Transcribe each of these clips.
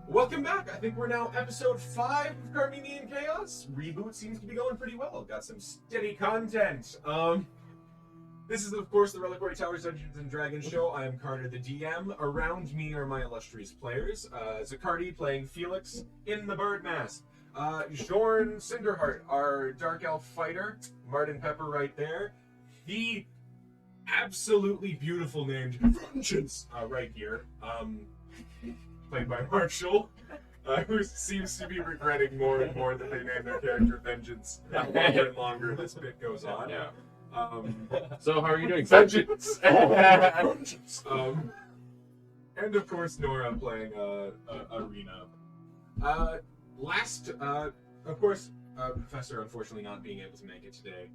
Welcome back. I think we're now episode 5 of Karminia and Chaos. Reboot seems to be going pretty well. Got some steady content. This is, of course, the Reliquary Towers Dungeons & Dragons show. I am Carter, the DM. Around me are my illustrious players. Zaccardi playing Felix in the bird mask. Jorn, Cinderheart, our dark elf fighter. Martin Pepper right there. The absolutely beautiful named Vengeance right here. Played by Marshall, who seems to be regretting more and more that they named their character Vengeance. Longer and longer this bit goes on. Yeah. So how are you doing? Vengeance! Vengeance! And of course Nora playing Ariena. Of course, Professor unfortunately not being able to make it today.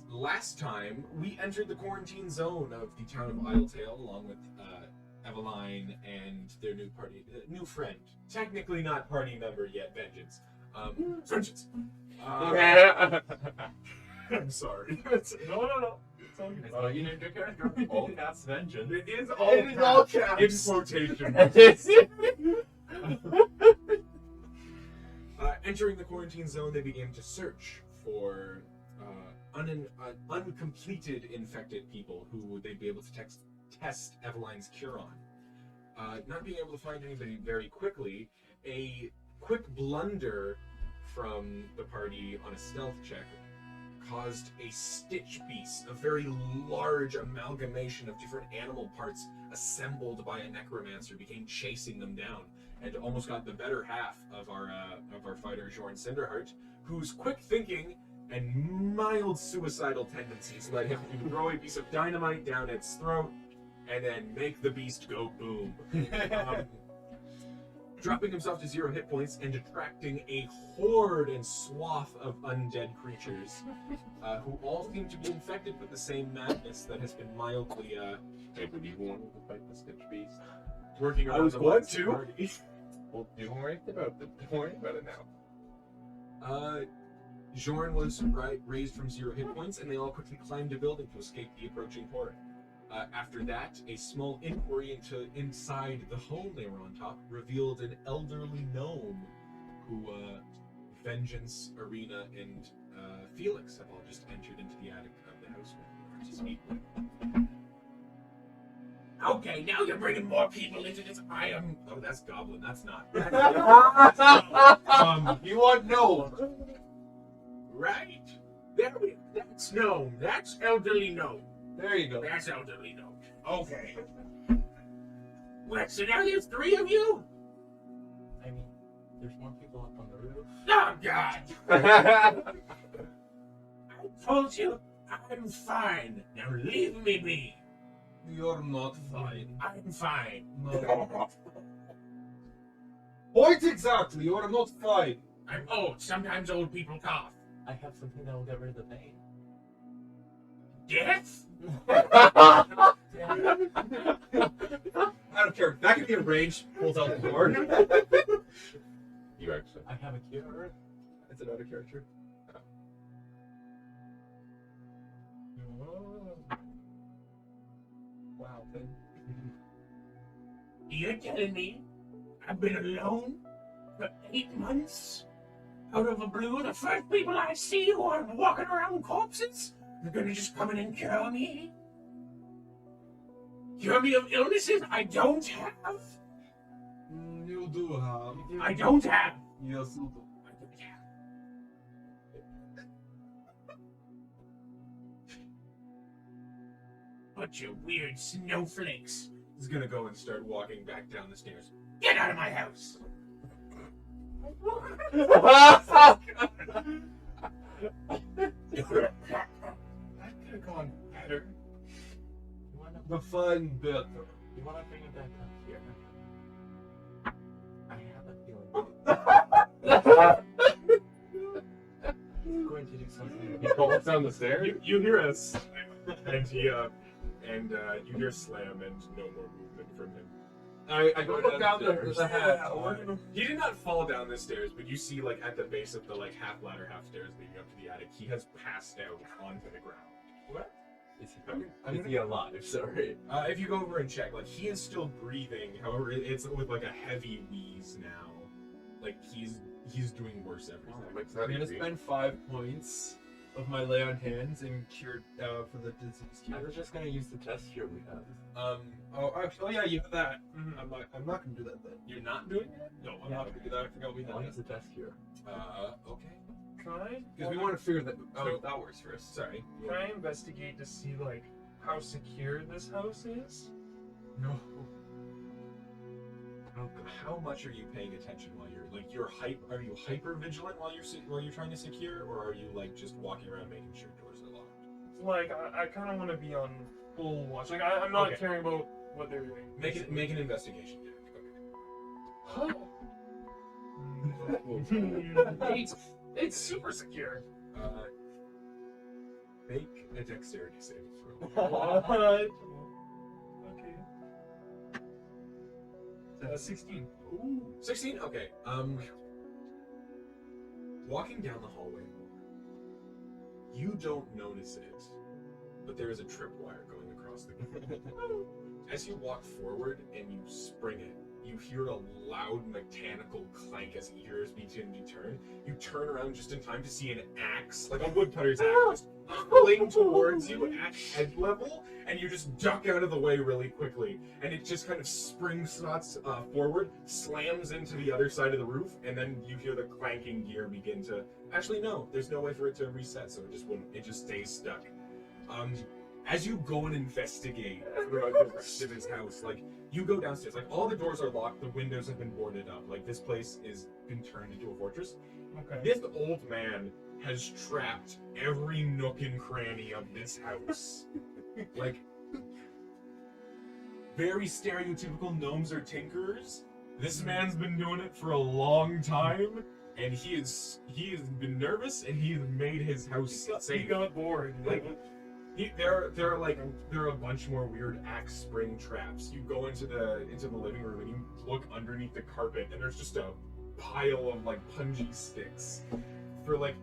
Last time, we entered the quarantine zone of the town of Isletail along with Eveline and their new friend. Technically not party member yet, Vengeance. Vengeance! I'm sorry. No. It's all good. Oh, you named your character all caps Vengeance. It is all caps. In quotation. Entering the quarantine zone, they began to search for uncompleted infected people who they'd be able to test Eveline's cure on. Not being able to find anybody very quickly, a quick blunder from the party on a stealth check caused a stitch beast, a very large amalgamation of different animal parts assembled by a necromancer, began chasing them down and almost got the better half of our fighter Jorn Cinderheart, whose quick thinking and mild suicidal tendencies led him to throw a piece of dynamite down its throat and then make the beast go boom. Dropping himself to 0 hit points and attracting a horde and swath of undead creatures who all seem to be infected with the same madness that has been mildly Hey, would you want to fight the Stitch Beast? working I around was the going monster to. party. Well, don't worry about it now. Jorn was raised from 0 hit points, and they all quickly climbed a building to escape the approaching horde. After that, a small inquiry inside the home they were on top revealed an elderly gnome who Vengeance, Ariena, and Felix have all just entered into the attic of the house with to speak with. Okay, now you're bringing more people into this. Oh, that's Goblin. That's not. You want no? Right. That's gnome. That's elderly gnome. There you go. That's elderly gnome. Okay. What, so now there's 3 of you? I mean, there's more people up on the roof. Oh, God. I told you, I'm fine. Now leave me be. You're not fine. I'm fine. No. Point exactly. You're not fine. I'm old. Sometimes old people cough. I have something that will get rid of the pain. Death? I don't care. That can be arranged. Pulls out the door. You actually. I have a cure. It's another character. Wow, then. You're telling me I've been alone for 8 months? Out of the blue, the first people I see who are walking around corpses, they're gonna just come in and cure me? Cure me of illnesses I don't have? You do have. I don't have. Yes, you do. I don't have. Bunch of weird snowflakes. He's gonna go and start walking back down the stairs. Get out of my house! That could have gone better. The fun better. You want to bring it back up here? I have a feeling. He's going to do something. He falls down the stairs? You hear us, and you hear slam and no more movement from him. I go Look down the hatch. He did not fall down the stairs, but you see, like, at the base of the half ladder, half stairs leading up to the attic, he has passed out onto the ground. What? Is he alive? Sorry. If you go over and check, like he is still breathing. However, it's with like a heavy wheeze now. Like he's doing worse everything. I'm gonna spend 5 points of my lay on hands and cure for the disease I cure. was just gonna use the test cure we have. Oh yeah, you have that. I'm not gonna do that then. You're not doing it? No, I'm not gonna do that. I forgot we Why had is it. the test cure? Okay. Can I? Because we want to figure that So- out. That works first. Sorry. Can I investigate to see like how secure this house is? No. How much are you paying attention while you're like are you hyper vigilant while you're trying to secure, or are you like just walking around making sure doors are locked? Like I kind of want to be on full watch. Like I'm not Okay. caring about what they're doing. Make an investigation check. It's super secure. Okay. Make a dexterity saving throw. What? Okay. 16. Ooh, 16. Okay. Walking down the hallway, you don't notice it, but there is a tripwire going across the ground. As you walk forward and you spring it, you hear a loud mechanical clank as ears begin to turn. You turn around just in time to see an axe, like a woodcutter's axe, just fling towards you at head level, and you just duck out of the way really quickly. And it just kind of spring slots forward, slams into the other side of the roof, and then you hear the clanking gear begin to... Actually, no, there's no way for it to reset, so it just stays stuck. As you go and investigate throughout the rest of his house, like, you go downstairs, like, all the doors are locked, the windows have been boarded up, like, this place is been turned into a fortress. Okay. This old man has trapped every nook and cranny of this house. Like, very stereotypical gnomes or tinkerers. This man's been doing it for a long time, and he has been nervous, and he has made his house He safe. got bored. Like, there are a bunch more weird axe spring traps. You go into the living room and you look underneath the carpet, and there's just a pile of like punji sticks for like.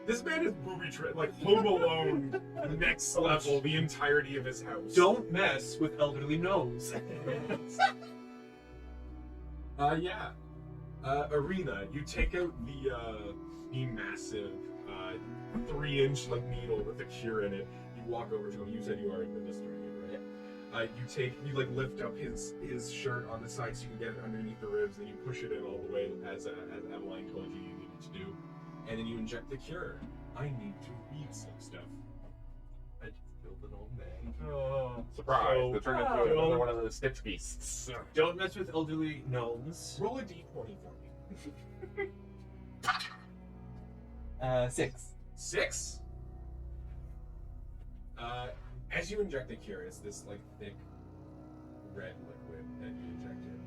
This man is booby trapped, like Home Alone, next level, the entirety of his house. Don't mess with elderly gnomes. Yeah. Ariena, you take out the massive 3-inch like needle with the cure in it. You walk over to him. You said you are administering it, right? You like lift up his shirt on the side so you can get it underneath the ribs, and you push it in all the way as Eveline told you needed to do, and then you inject the cure. I need to read some stuff. I just killed an old man. Oh. Surprise! So- They turned into another one of those stitch beasts. Don't mess with elderly gnomes. Roll a d20 for me. 6. 6. As you inject the cure, it's this like thick red liquid that you inject in.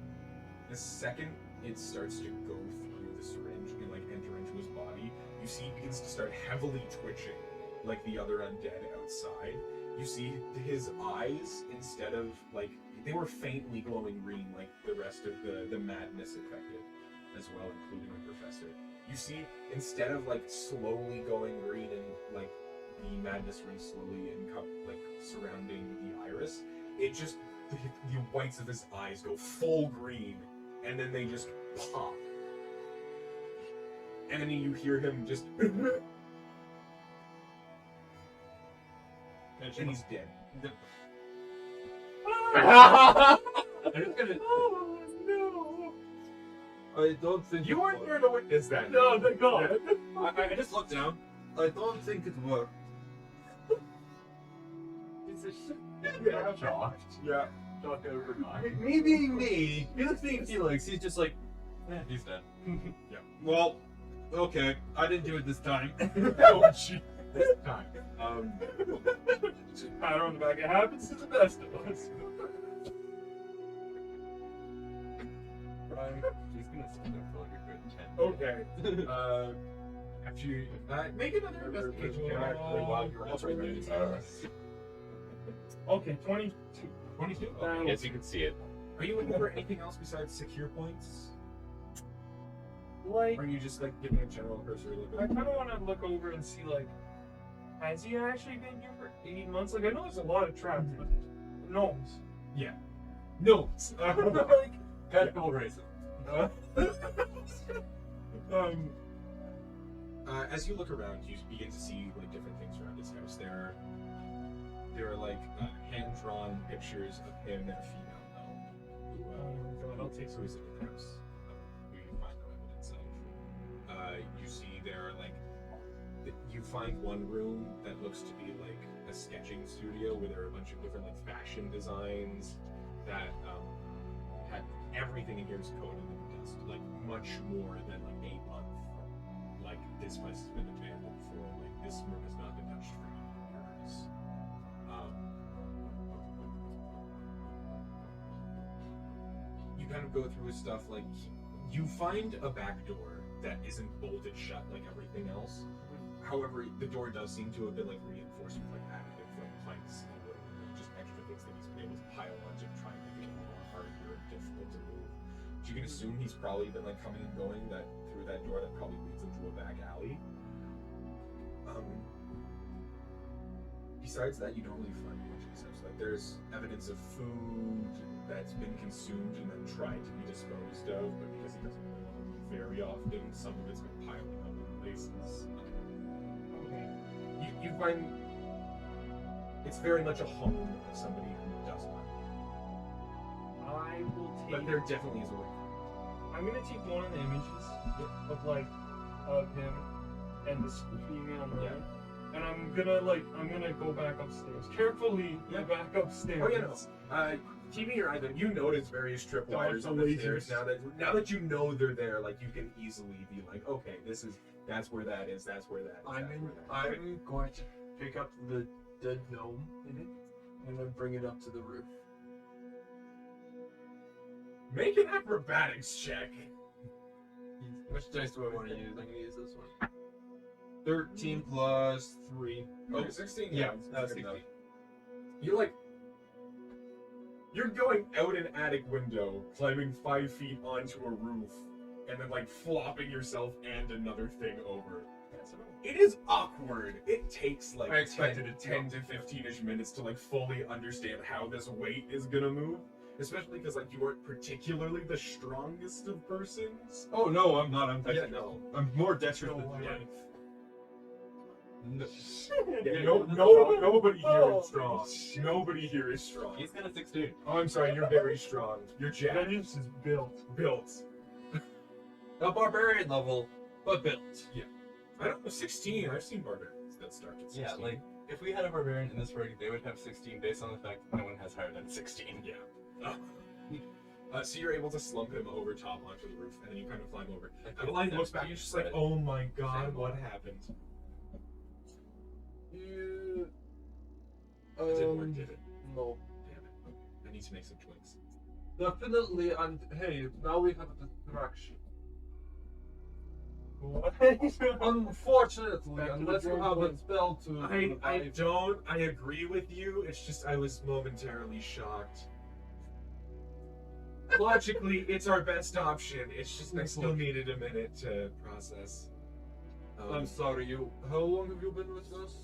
The second it starts to go through the syringe and like enter into his body, you see he begins to start heavily twitching, like the other undead outside. You see his eyes, instead of like they were faintly glowing green, like the rest of the madness affected as well, including the professor. You see, instead of like slowly going green and like the madness ring slowly like surrounding the iris, it just the whites of his eyes go full green, and then they just pop, and then you hear him just, and he's dead. I'm just gonna. Oh no! I don't think You it weren't worked. there to witness that. No, thank God. I just looked down. I don't think it worked. It's a shit. Yeah. Shocked. Yeah. Shocked over mine. Me being me, just being Felix, he's just like, He's dead. well, okay, I didn't do it this time. Oh, gee. This time. Just pat her on the back. It happens to the best of us. Right. He's gonna sit there for like a good 10 minutes. Okay. After you make another investigation check. While you're answering these. Okay, 22. 22. Yes, you can see it. Are you looking for anything else besides secure points? Like, Or are you just like giving a general cursory look I at kind of want to look over and see, like, has he actually been here for 8 months? Like, I know there's a lot of traps, but gnomes. Yeah. No. Like, Casual racist. As you look around, you begin to see like different things around his house. There are like hand-drawn pictures of him and a female gnome who is in the house. Who you find no evidence of. You see there are like you find one room that looks to be like a sketching studio where there are a bunch of different like fashion designs that had everything in here is coated in dust, like much more than like 8 months. Like this place has been abandoned for like this room has not been touched for years. You kind of go through his stuff, like you find a back door that isn't bolted shut like everything else. However, the door does seem to have been like reinforced with like additive like planks and just extra things that he's been able to pile on to try and make it more harder and difficult to move. So you can assume he's probably been like coming and going through that door that probably leads into a back alley. Besides that, you don't really find much of his house. Like there's evidence of food that's been consumed and then tried to be disposed of, but because he doesn't really want to leave very often, some of it's been piling up in places. You find it's very much a home of somebody who does want. I will take. But there definitely is a way. I'm gonna take one of the images of like of him and this female man, and I'm gonna go back upstairs carefully. Yeah. Back upstairs. Oh yeah, no. Keeping your eye on, you notice various tripwires on the stairs. Now that you know they're there, like you can easily be like, okay, that's where that is. That's where that is. I'm going to pick up the dead gnome and then bring it up to the roof. Make an acrobatics check. Which dice do I want to use? I'm going to use this one. 13 plus 3. Oh, 16? Yeah, that's 16. You're going out an attic window, climbing 5 feet onto a roof, and then like flopping yourself and another thing over. It is awkward. It takes like I expected 10 to 15-ish minutes to like fully understand how this weight is gonna move. Especially because like you aren't particularly the strongest of persons. Oh no, I'm not. I'm Yeah, no. I'm more dexterous than Yeah. No. Yeah, nobody here is strong. Nobody here is strong. He's got a 16. Oh, I'm sorry, you're very strong. You're jacked. Vengeance is built. Built. A barbarian level, but built. I don't know, 16. I've seen barbarians that start at 16. Yeah, like, if we had a barbarian in this party, they would have 16 based on the fact that no one has higher than 16. Yeah. So you're able to slump him over top onto the roof, and then you kind of climb over. Eveline looks back and she's just like, oh my god, what happened? You. Didn't work, did it? No. Damn it. I need to make some twins. Definitely, and hey, now we have a distraction. What? Unfortunately, Back to unless the you drawing have a board. spell to. I agree with you. It's just I was momentarily shocked. Logically, it's our best option. It's just I still needed a minute to process. I'm sorry, you. How long have you been with us?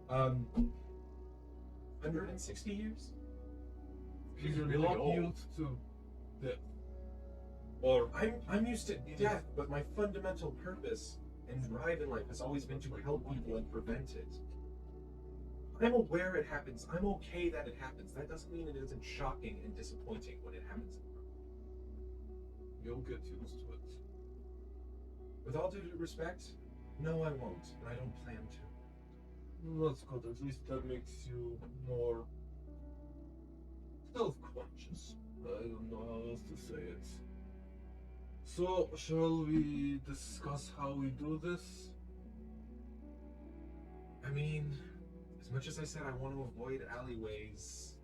160 years? You're really not old. used to death. Or I'm used to death, but my fundamental purpose and drive in life has always been to help people and prevent it. I'm aware it happens. I'm okay that it happens. That doesn't mean it isn't shocking and disappointing when it happens. you'll get used to it. With all due respect, no, I won't, and I don't plan to. That's good. At least that makes you more self-conscious. I don't know how else to say it. So, shall we discuss how we do this? I mean, as much as I said I want to avoid alleyways.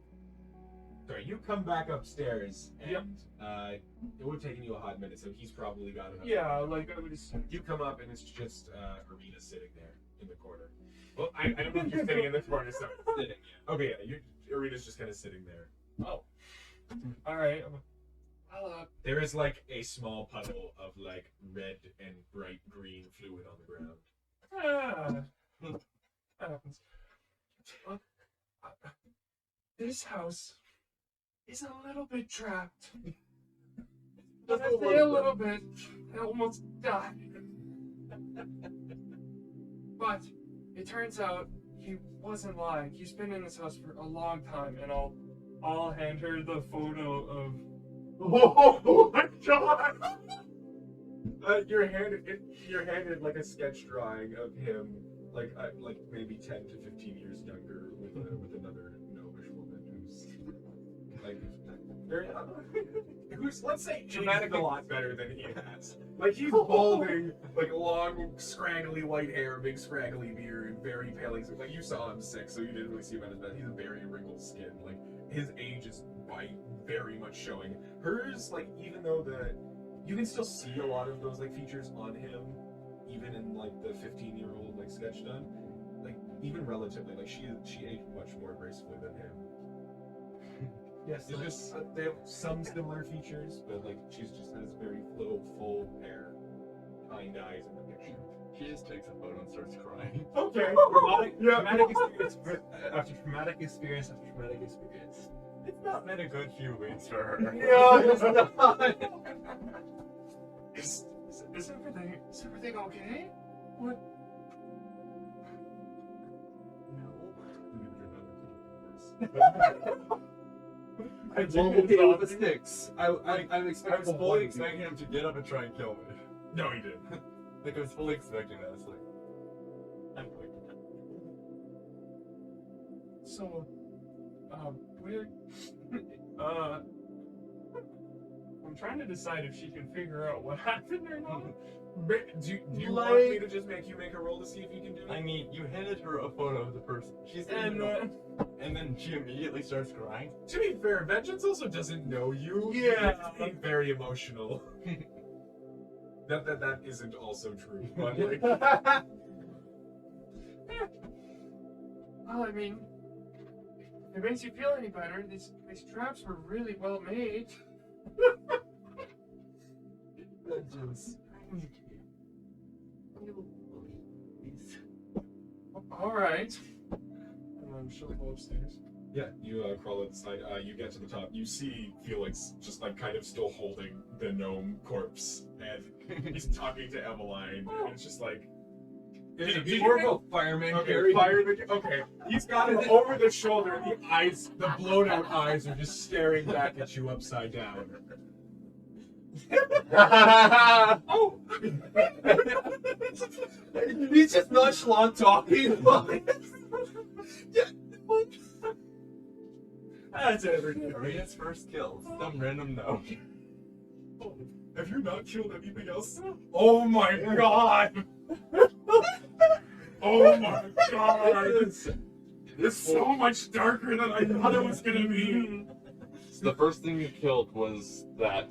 Sorry, you come back upstairs, and it would have taken you a hot minute, so he's probably got enough. Yeah, like I would assume. You come up, and it's just Ariena sitting there in the corner. Well, I don't know if you're sitting in the corner, so Sitting, okay, yeah, Arena's just kind of sitting there. Oh. Alright. There is like a small puddle of like red and bright green fluid on the ground. That happens. This house is a little bit trapped. When I say a little bit, I almost died. But it turns out he wasn't lying. He's been in this house for a long time, and I'll hand her the photo of. Oh my god! You're handed like a sketch drawing of him, like maybe 10 to 15 years younger, with another gnomish woman who's like very who's, let's say, dramatic a lot better than he has. Like, he's balding, like long scraggly white hair, big scraggly beard, very pale. Like, you saw him sick, so you didn't really see him at his best. He's a very wrinkled skin. Like, his age is very much showing. Hers, like, even though you can still see a lot of those like features on him, even in like the 15-year-old like sketch done. Like, even relatively, like she aged much more gracefully than him. Yes, it's just they have some similar features, but like she just has very little full hair, kind eyes in the picture. She just takes a photo and starts crying. Okay. Traumatic experience after traumatic experience after traumatic experience. It's not been a good few weeks for her. No, it's not. Is everything okay? What? I won't hit with the sticks. I'm I was expecting fully expecting him to get up and try and kill me. No, he didn't. Like, I was fully expecting that. It's like, I'm going to die. So, we're, I'm trying to decide if she can figure out what happened or not. Do you want me to just make you make a roll to see if you can do it? I mean, you handed her a photo of the person. She's And, and then she immediately starts crying. To be fair, Vengeance also doesn't know you. Yeah. He's being very emotional. Not that isn't also true, but like, well, I mean, if it makes you feel any better, these traps were really well made. Vengeance. All right. And then she'll go upstairs. yeah, you crawl inside. You get to the top. You see Felix just like kind of still holding the gnome corpse, and he's talking to Eveline, and it's just like. It's more of a fireman carry. Okay. He's got it over the shoulder. The blown out eyes are just staring back at you upside down. Oh! He's just nonchalant talking. Yeah. That's everything. Ariena's first kill. Some random no. Have you not killed anything else? Oh my god! Oh my god! It's so much darker than I thought it was gonna be. So the first thing you killed was the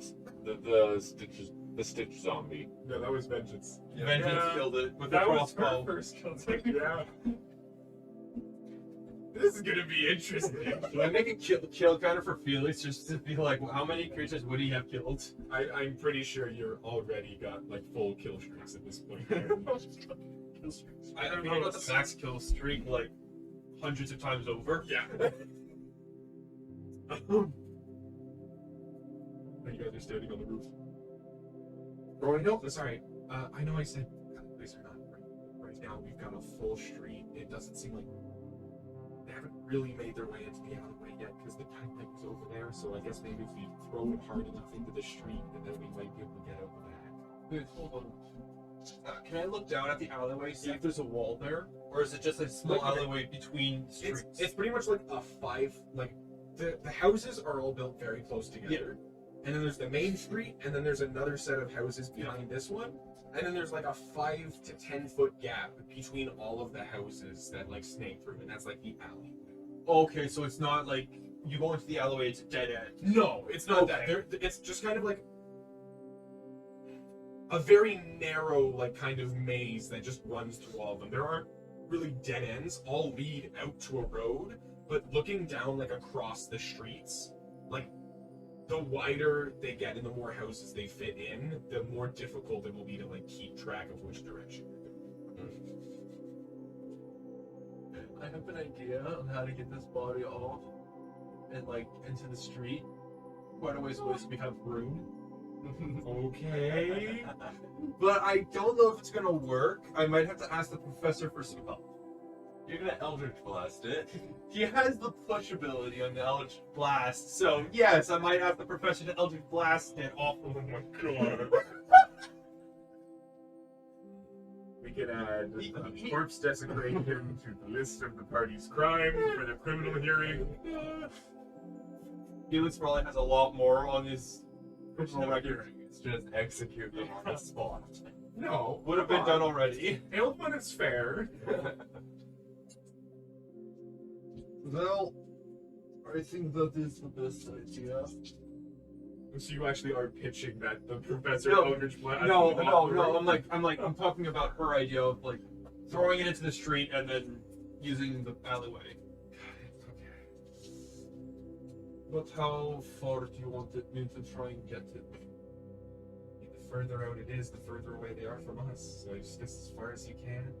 stitch zombie. No, that was Vengeance. Vengeance Yeah. killed it with the That was crossbow. her first kill. Yeah. This is gonna be interesting. Can I make a kill counter for Felix just to be like, how many creatures would he have killed? I'm pretty sure you're already got like full kill streaks at this point. I don't know about the max kill streak like hundreds of times over. Yeah. You guys are standing on the roof. Growing hill? Sorry. I know I said these are not right now. We've got a full street. It doesn't seem like they haven't really made their way into the alleyway yet because the kite thing was over there. So I guess maybe if we throw it hard enough into the street, and then we might be able to get out of that. Wait, hold on. Can I look down at the alleyway, see if there's a wall there? Or is it just a small alleyway between streets? It's pretty much like a the houses are all built very close together. And then there's the main street, and then there's another set of houses behind this one. And then there's like a 5 to 10 foot gap between all of the houses that like snake through, and that's like the alley. Okay, so it's not like you go into the alleyway, it's a dead end. No, it's not that. It's just kind of like a very narrow, like kind of maze that just runs through all of them. There aren't really dead ends. All lead out to a road, but looking down like across the streets, like the wider they get and the more houses they fit in, the more difficult it will be to like keep track of which direction you're going. I have an idea on how to get this body off and like into the street. Quite a ways away so we have room. Okay. But I don't know if it's gonna work. I might have to ask the professor for some help. You're gonna Eldritch Blast it. He has the push ability on the Eldritch Blast, so yes, I might have the professor to Eldritch Blast it off of him. God. We can add corpse desecration to the list of the party's crimes for the criminal hearing. Felix probably has a lot more on his criminal record. It's just execute them on the spot. No, Would have been done already. Ailment is fair. Well, I think that is the best idea. So you actually are pitching that the Professor No, Eldritch Blast. I'm talking about her idea of like throwing it into the street and then using the alleyway. But how far do you want me to try and get it? The further out it is, the further away they are from us. So just as far as you can.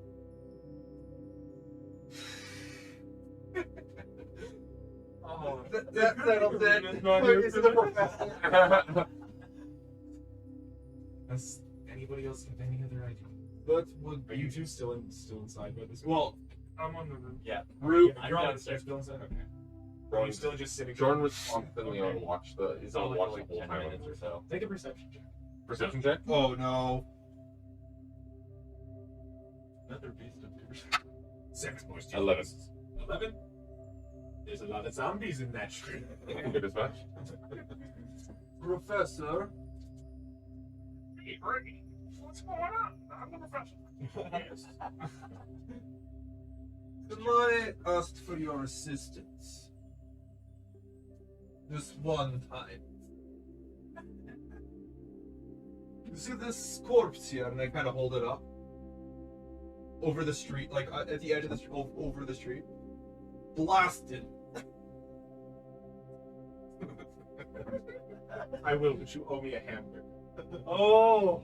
Oh, that settles it. It's not Look, you. it's the professor. Does anybody else have any other idea? That would Are you two still inside by this? Well, I'm on the roof. Yeah. Rube, I'm you're on downstairs. still inside. Okay. Are you still just sitting? Jorn was constantly on watch. He's on Only watch for the like whole 10 time. minutes or so. Take a perception check. Perception check. oh no. Another beast of yours. 6 plus 2. 11. 11? There's a lot of zombies in that street. Good as much. Professor, Hey, Bradey, what's going on? I'm the professor. Yes. can I ask for your assistance? Just one time. You see this corpse here, and I kind of hold it up over the street, like at the edge of the street, over the street. Blasted. I will, but you owe me a hamburger. Oh!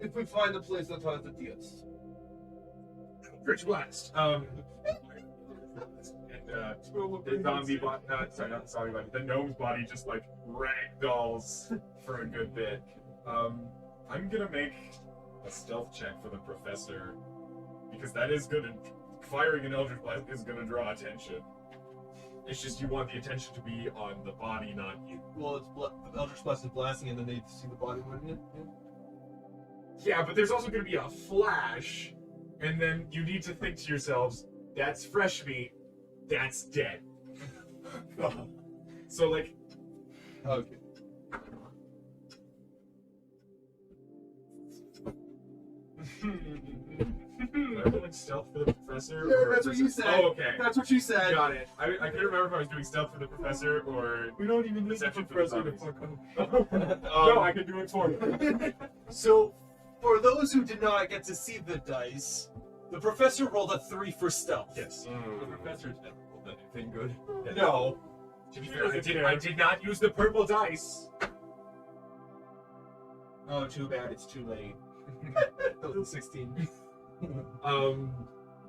If we find a place that has it, yes. Rich Blast. And the zombie body, sorry, not the zombie body, the gnome's body just like ragdolls for a good bit. I'm gonna make a stealth check for the professor because that is good. And firing an Eldritch Blast is gonna draw attention. It's just you want the attention to be on the body, not you. Well, the Eldritch Blast is blasting, and then they see the body, wouldn't it? Yeah, but there's also gonna be a flash, and then you need to think to yourselves, that's fresh meat, that's dead. So like, Okay. am I rolling stealth for the professor? Yeah, or that's what you said. Oh, okay. That's what you said. Got it. I couldn't remember if I was doing stealth for the professor or We don't even need the perception for the professor to zombies. fuck up. No, I can do it for you. So, for those who did not get to see the dice, the professor rolled a 3 for stealth. Yes. The professor's never rolled anything good. No. To be fair, I did not use the purple dice. Oh, too bad. It's too late. 16.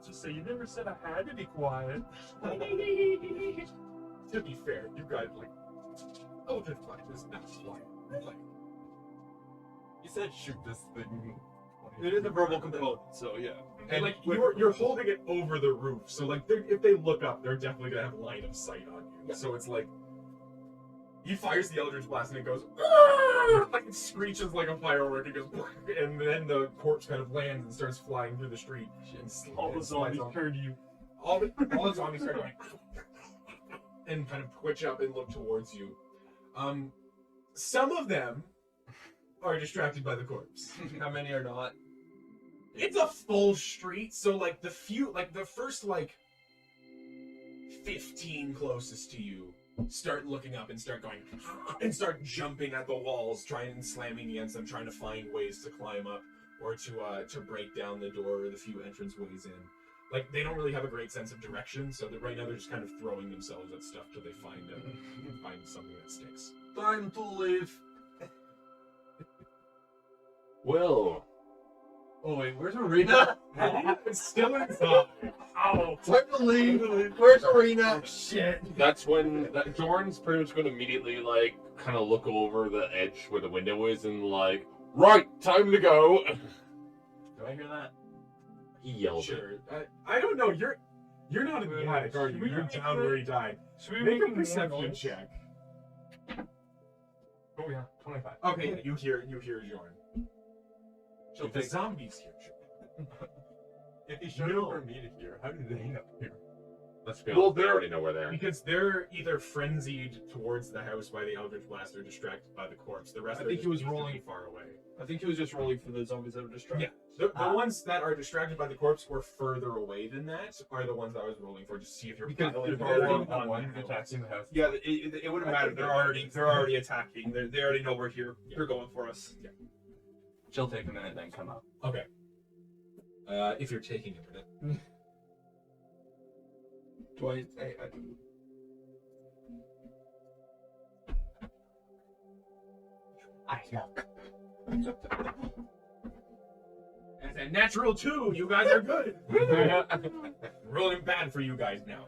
Just say you never said I had to be quiet. To be fair, you guys like, Eldritch Blast is not quiet. Like, You said shoot this thing. It is a verbal component, so yeah. and like you're holding it over the roof, so like if they look up, they're definitely gonna have line of sight on you. Yeah. So it's like he fires the Eldritch Blast and it goes "Arr!" like it screeches like a firework. It goes, and then the corpse kind of lands and starts flying through the street. All the zombies turn to you. All the zombies start going and kind of twitch up and look towards you. Some of them are distracted by the corpse. How many are not? It's a full street, so like the first like 15 closest to you start looking up and start going and start jumping at the walls, trying and slamming against them, trying to find ways to climb up or to break down the door or the few entrance ways in. Like they don't really have a great sense of direction, so that right now they're just kind of throwing themselves at stuff till they find something that sticks. Time to leave. Well, Oh wait, where's Ariena? It's still inside. Oh, Time to leave. Where's Ariena? shit. That's when Jorn's pretty much going to immediately like kind of look over the edge where the window is and like, right, time to go. Do I hear that? He yells Sure. I don't know. You're not in the attic, are you? Should we You're make down the- where he died. Should we Make make a perception check. Oh yeah, 25. Okay, you hear Jorn. She'll The take. zombies hear Jorn. If he showed up for me to hear, how did they know here? Let's be Well, honest, they they're- already know we're there. Because they're either frenzied towards the house by the Eldritch Blast or distracted by the corpse. The rest I are think just he was instantly rolling- far away. I think he was just rolling for the zombies that were distracted. Yeah. The ones that are distracted by the corpse or further away than that are the ones that I was rolling for, just to see if you're Because piling they're more already on one the house. attacking the house. Yeah, it wouldn't matter. They're already attacking. They already know we're here. They're going for us. She'll take a minute, then come up. Okay. If you're taking a minute. Do I That's a natural 2. You guys are good. Rolling bad for you guys now.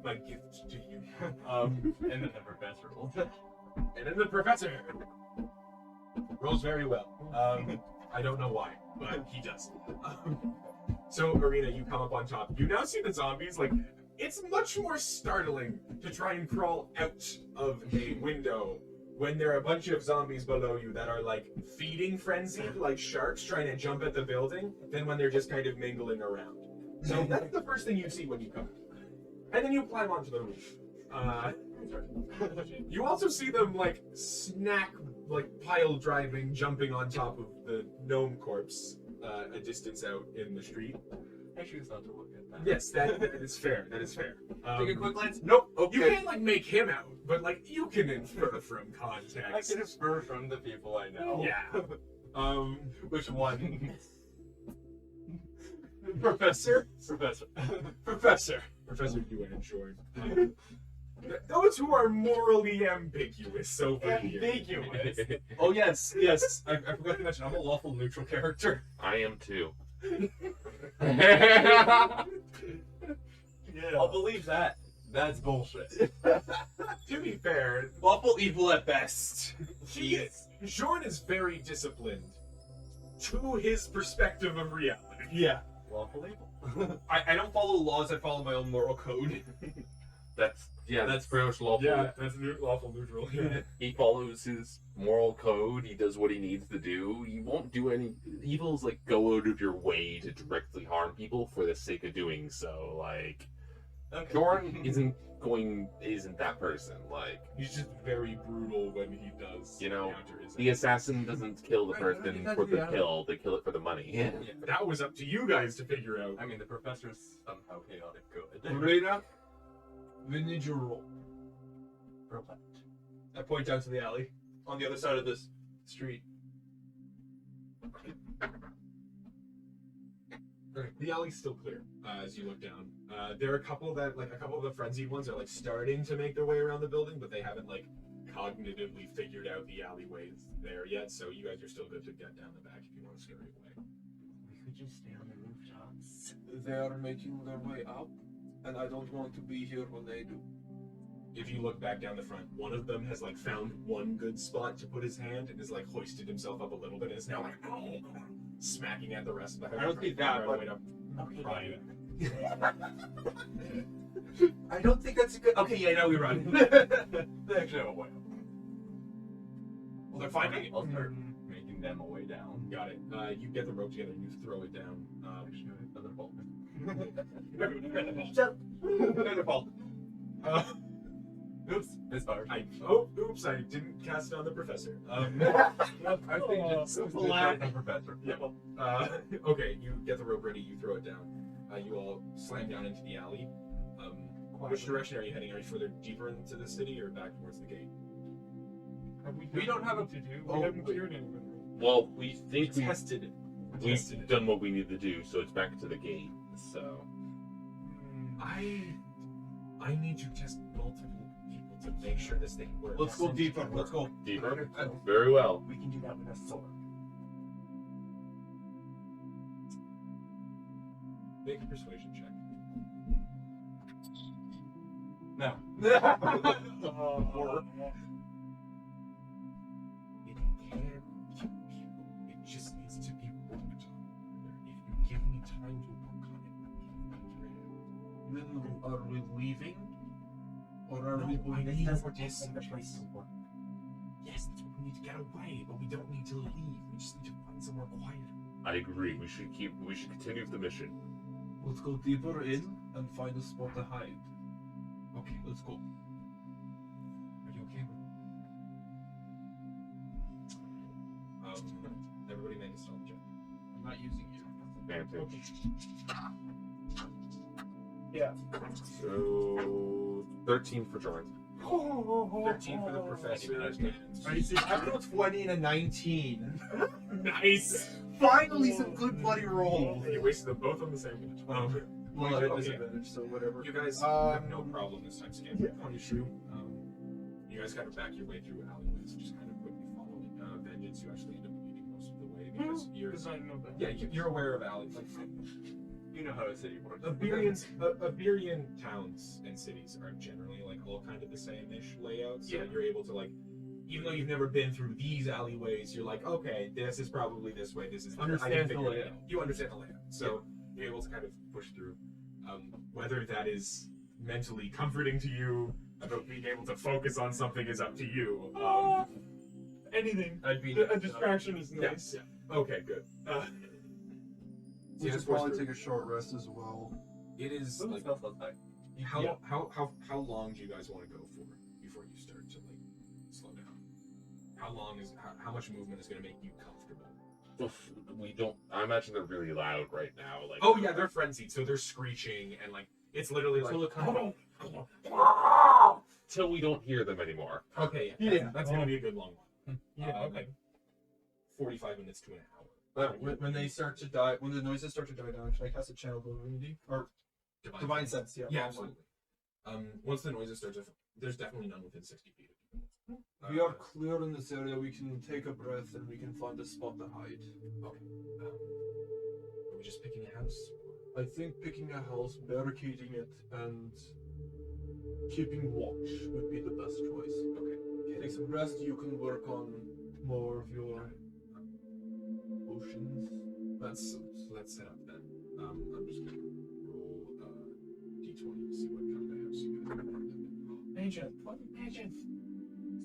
My gift to you. And then the professor will. And then the professor rolls very well. I don't know why, but he does. So, Ariena, you come up on top. You now see the zombies. Like, it's much more startling to try and crawl out of a window when there are a bunch of zombies below you that are, like, feeding frenzied, like sharks trying to jump at the building, than when they're just kind of mingling around. So that's the first thing you see when you come. And then you climb onto the roof. You also see them, like, pile driving, jumping on top of the gnome corpse a distance out in the street. I choose not to look at that. Yes, that is fair. That is fair. take a quick glance? Nope. Okay. You can't, like, make him out, but, like, you can infer from context. I can infer from the people I know. Yeah. Which one? Professor? Professor. Professor. Professor Ewan and Jorn. Those who are morally ambiguous over here. Ambiguous. Oh yes. I forgot to mention I'm a lawful neutral character. I am too. I'll believe that. That's bullshit. To be fair, Lawful evil at best. Jorn is very disciplined to his perspective of reality. Yeah. Lawful evil. I don't follow laws. I follow my own moral code. That's pretty much lawful. Yeah, that's lawful neutral. Yeah. He follows his moral code. He does what he needs to do. He won't do any evils like go out of your way to directly harm people for the sake of doing so. Like Jorn isn't that person. Like, He's just very brutal when he does. You know, encounter his the assassin doesn't kill the person for the kill. They kill it for the money. Yeah, that was up to you guys to figure out. I mean, the professor's somehow chaotic good. Ariena, we need your roll. For what? I point down to the alley on the other side of this street. Okay, the alley's still clear as you look down. There are a couple of the frenzied ones are like starting to make their way around the building, but they haven't like cognitively figured out the alleyways there yet. So you guys are still good to get down the back if you want to scurry away. We could just stay on the rooftops. They are making their way up, and I don't want to be here when they do. If you look back down the front, one of them has like found one good spot to put his hand and has like hoisted himself up a little bit and is now like smacking at the rest of the house. I don't think that, but- Okay. Right. I don't think that's a good. Okay, yeah, now we run. They actually have a way. Well, they're finding it. I'll start making them a way down. Got it. You get the rope together and you throw it down. Actually, another bolt. Wonderful. Oops, misfired. Oops! I didn't cast it on the professor. I think it's Black. the professor. Yeah. Okay, you get the rope ready. You throw it down. You all slam down into the alley. Which direction are you heading? Are you further deeper into the city or back towards the gate? We don't have to do. We haven't cleared anyone. Well, we think Tested it. we've done what we need to do, so it's back to the gate. So I need you to test multiple people to make sure this thing works. Let's go deeper. Let's go deeper. Very well. We can do that with a sword. Make a persuasion check. No. It can kill people. It just needs to be worked on. If you give me time to work on it, Then are we leaving? Or are we I going need to... for this place to work. Yes, that's what we need to get away, but we don't need to leave. We just need to find somewhere quieter. I agree. We should continue with the mission. Let's go deeper in and find a spot to hide. Okay, Let's go. are you okay with everybody make a stealth check. I'm not using you. Advantage. Yeah. So 13 for Jorn. 13 for the professor. I rolled 20 and a 19. Nice! Finally, some good bloody rolls. You wasted them both on the same one. Well, I had Okay. disadvantage, so whatever. You guys have no problem this time scamming. You guys kind of back your way through alleyways, just kind of quickly following Vengeance. You actually end up leading most of the way because you're Because I know that. yeah you're aware of alley like You know how a city works. Iberian towns and cities are generally like all kind of the same-ish layout. So you're able to like, even though you've never been through these alleyways, you're like, okay, this is probably this way. This is Understand the layout. You understand the layout, so you're able to kind of push through. Whether that is mentally comforting to you about being able to focus on something is up to you. Anything. I'd be A distraction is nice. Yeah. Okay, good. We should probably take a short rest as well. It is like how long do you guys want to go for before you start to like slow down? How much movement is going to make you comfortable? We don't. I imagine they're really loud right now. Like. Oh yeah, they're frenzied, so they're screeching and like it's literally like. Till we don't hear them anymore. Okay, that's going to be a good long one. Like 45 minutes to an hour. When they start to die, when the noises start to die down, can I cast a channel divinity or divine sense? Yeah, absolutely. Once the noises start to, there's definitely none within 60 feet. We are clear in this area, we can take a breath and we can find a spot to hide. Okay. Are we just picking a house? I think picking a house, barricading it, and keeping watch would be the best choice. Okay. Take some rest, you can work on more of your potions. Let's set up then. I'm just gonna roll d20 to see what kind of house you guys have. Mansion. What mansion?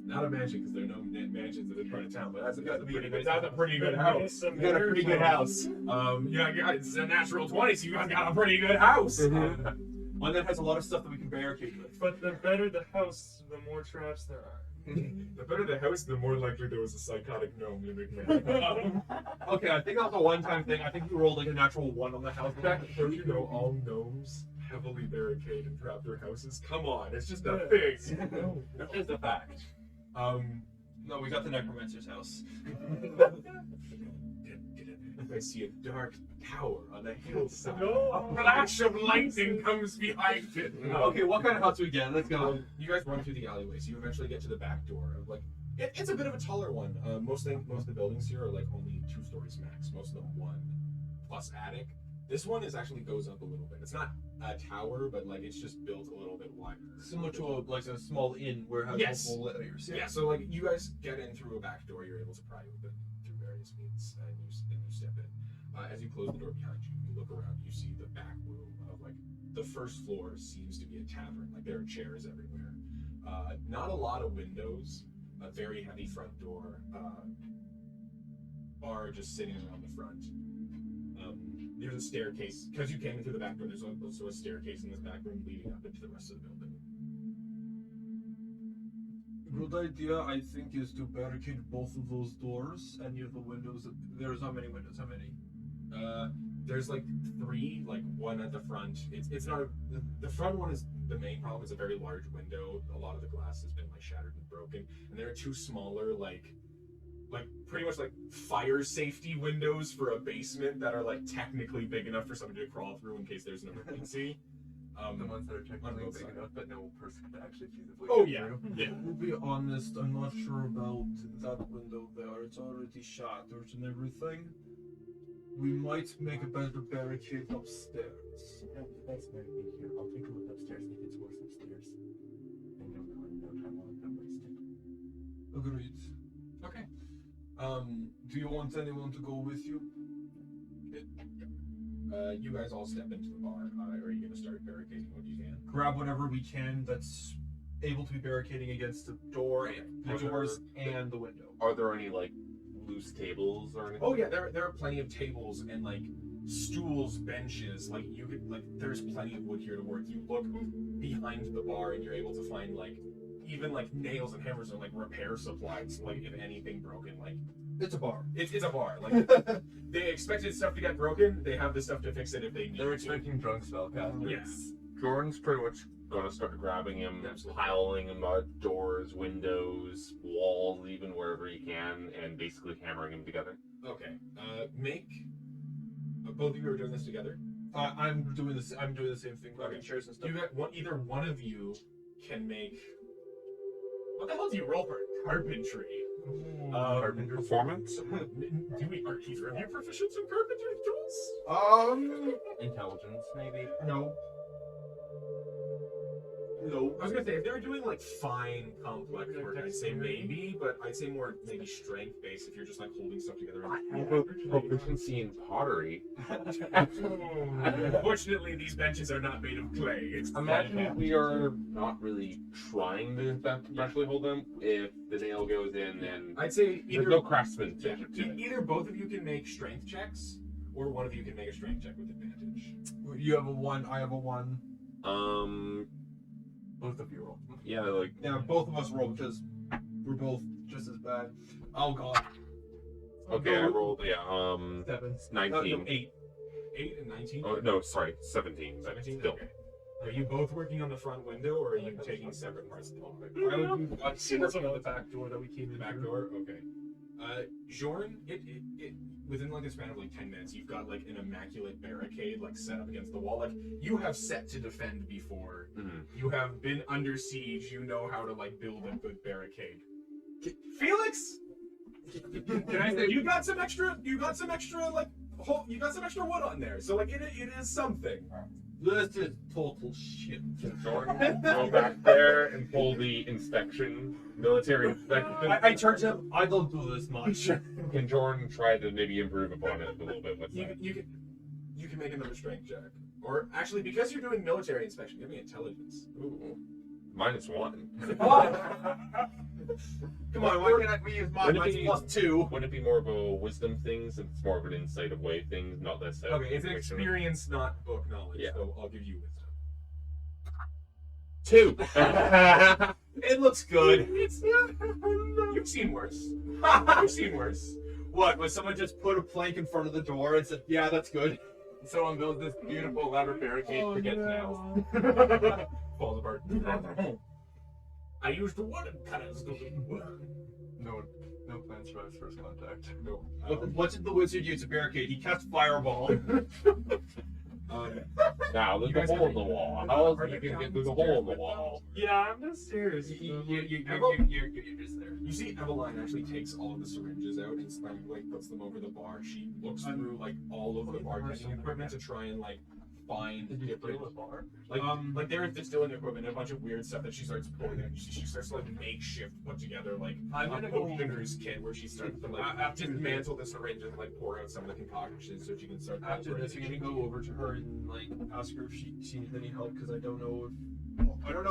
Not a mansion because there are no mansions in this part of town, but that's a pretty good house. You got a pretty good house. It's a natural 20, so you guys got a pretty good house. One that has a lot of stuff that we can barricade with. But the better the house, the more traps there are. The better the house, the more likely there was a psychotic gnome living there. Okay, I think that was a one-time thing. I think we rolled like a natural 1 on the house check. Don't you know all gnomes heavily barricade and trap their houses? Come on, it's just a thing. It's just a fact. No, we got the necromancer's house. I see a dark tower on a hillside. A flash of lightning comes behind it. Okay, what kind of house do we get? Let's go. You guys run through the alleyways. You eventually get to the back door. Like it's a bit of a taller one. Most of the buildings here are like only 2 stories max. Most of them 1 plus attic. This one actually goes up a little bit. It's not a tower, but like it's just built a little bit wider. Similar to a small inn where it has multiple layers. Yeah. So like you guys get in through a back door. You're able to pry open through various means, and you step in. As you close the door behind you, you look around. You see the back room of like the first floor seems to be a tavern. Like there are chairs everywhere. Not a lot of windows. A very heavy front door. Bar just sitting around the front. There's a staircase because you came in through the back door. There's also a staircase in this back room leading up into the rest of the building. Good idea, I think, is to barricade both of those doors. Any of the windows. There's how many windows? How many? There's like 3, like 1 at the front. It's not the front one is the main problem. It's a very large window. A lot of the glass has been like shattered and broken, and there are 2 smaller like pretty much like fire safety windows for a basement that are like technically big enough for somebody to crawl through in case there's an emergency. The ones that are technically both big sides. enough, but no person could actually feasibly Oh get yeah, through. yeah. To be honest, I'm not sure about that window there. It's already shattered and everything. We might make a better barricade upstairs. That's very big here. I'll take a look upstairs if it's worse upstairs. And no time on that wasted. Agreed. Okay. Do you want anyone to go with you? You guys all step into the bar. Or are you gonna start barricading what you can? Grab whatever we can that's able to be barricading against the door, the doors, and the window. Are there any like loose tables or anything? Oh yeah, there are plenty of tables and like stools, benches. Like you could there's plenty of wood here to work. You look behind the bar and you're able to find like even like nails and hammers and like repair supplies. Like if anything broken, like It's a bar. it's a bar. Like they expected stuff to get broken. They have the stuff to fix it if they need They're to. expecting drunk spellcasters. Yes. Jordan's pretty much gonna start grabbing him, Absolutely. piling him out doors, windows, walls, even wherever he can, and basically hammering him together. Okay. Make both of you are doing this together. I'm doing this. I'm doing the same thing. Grabbing Okay. chairs and stuff. You got one. Either one of you can make. What the hell do you roll for carpentry? Carpenter performance? Are either of you proficient in carpentry tools? Intelligence, maybe. No. I was gonna say if they were doing like fine, complex work, I'd say maybe, but I'd say more maybe strength based if you're just like holding stuff together. Proficiency in pottery. Unfortunately, these benches are not made of clay. It's Imagine we are not really trying to actually hold them. If the nail goes in, then I'd say there's either no craftsmanship to it. either both of you can make strength checks, or one of you can make a strength check with advantage. You have a 1. I have a 1. Both of you roll. Yeah, like Yeah, both of us roll because we're both just as bad. Oh god. okay, I rolled 7. 19. 8. 8 and 19. Oh no, sorry, 17. But 17. still. Okay. Are you both working on the front window, or are you taking separate parts of the wall? I would be working on the back door that we came in. Back door. Okay. Jorn, it within like a span of like 10 minutes, you've got like an immaculate barricade like set up against the wall. Like you have set to defend before. Mhm. You have been under siege. You know how to like build a good barricade. Felix, can I say you got some extra? You got some extra like you got some extra wood on there. So like it is something. This is total shit. Can Jordan go back there and pull the inspection, military inspection? I turn to him. I don't do this much. Can Jordan try to maybe improve upon it a little bit with that? You can make another strength check. Or actually, because you're doing military inspection, give me intelligence. Ooh, -1. Come on, why can't we use mine? Wouldn't it Mine's be- +2. Wouldn't it be more of a wisdom thing since it's more of an insight of way things, not this? Okay, it's an experience, not book knowledge. Yeah. So I'll give you wisdom. 2. It looks good. You've seen worse. You've seen worse. What? Was someone just put a plank in front of the door and said, "Yeah, that's good"? Someone builds this beautiful elaborate barricade, forgets nails. Falls apart. I used wooden cutters. No plans for us first contact. No. What did the wizard use to barricade? He cast fireball. Now, there's You guys a hole have- in the wall. How else you can get through the hole in the wall? Yeah, I'm just serious. You're just there. You see, Eveline actually takes all of the syringes out and like puts them over the bar. She looks through like all of the bartending equipment to try and like find different like there is distilling equipment and a bunch of weird stuff that she starts pulling in. She starts to like makeshift put together like I'm a gonna go- potioner's kit where she starts to like dismantle the syringes and like pour out some of the concoctions so she can start. After this, you're gonna go over to her and like ask her if she needs any help because I don't know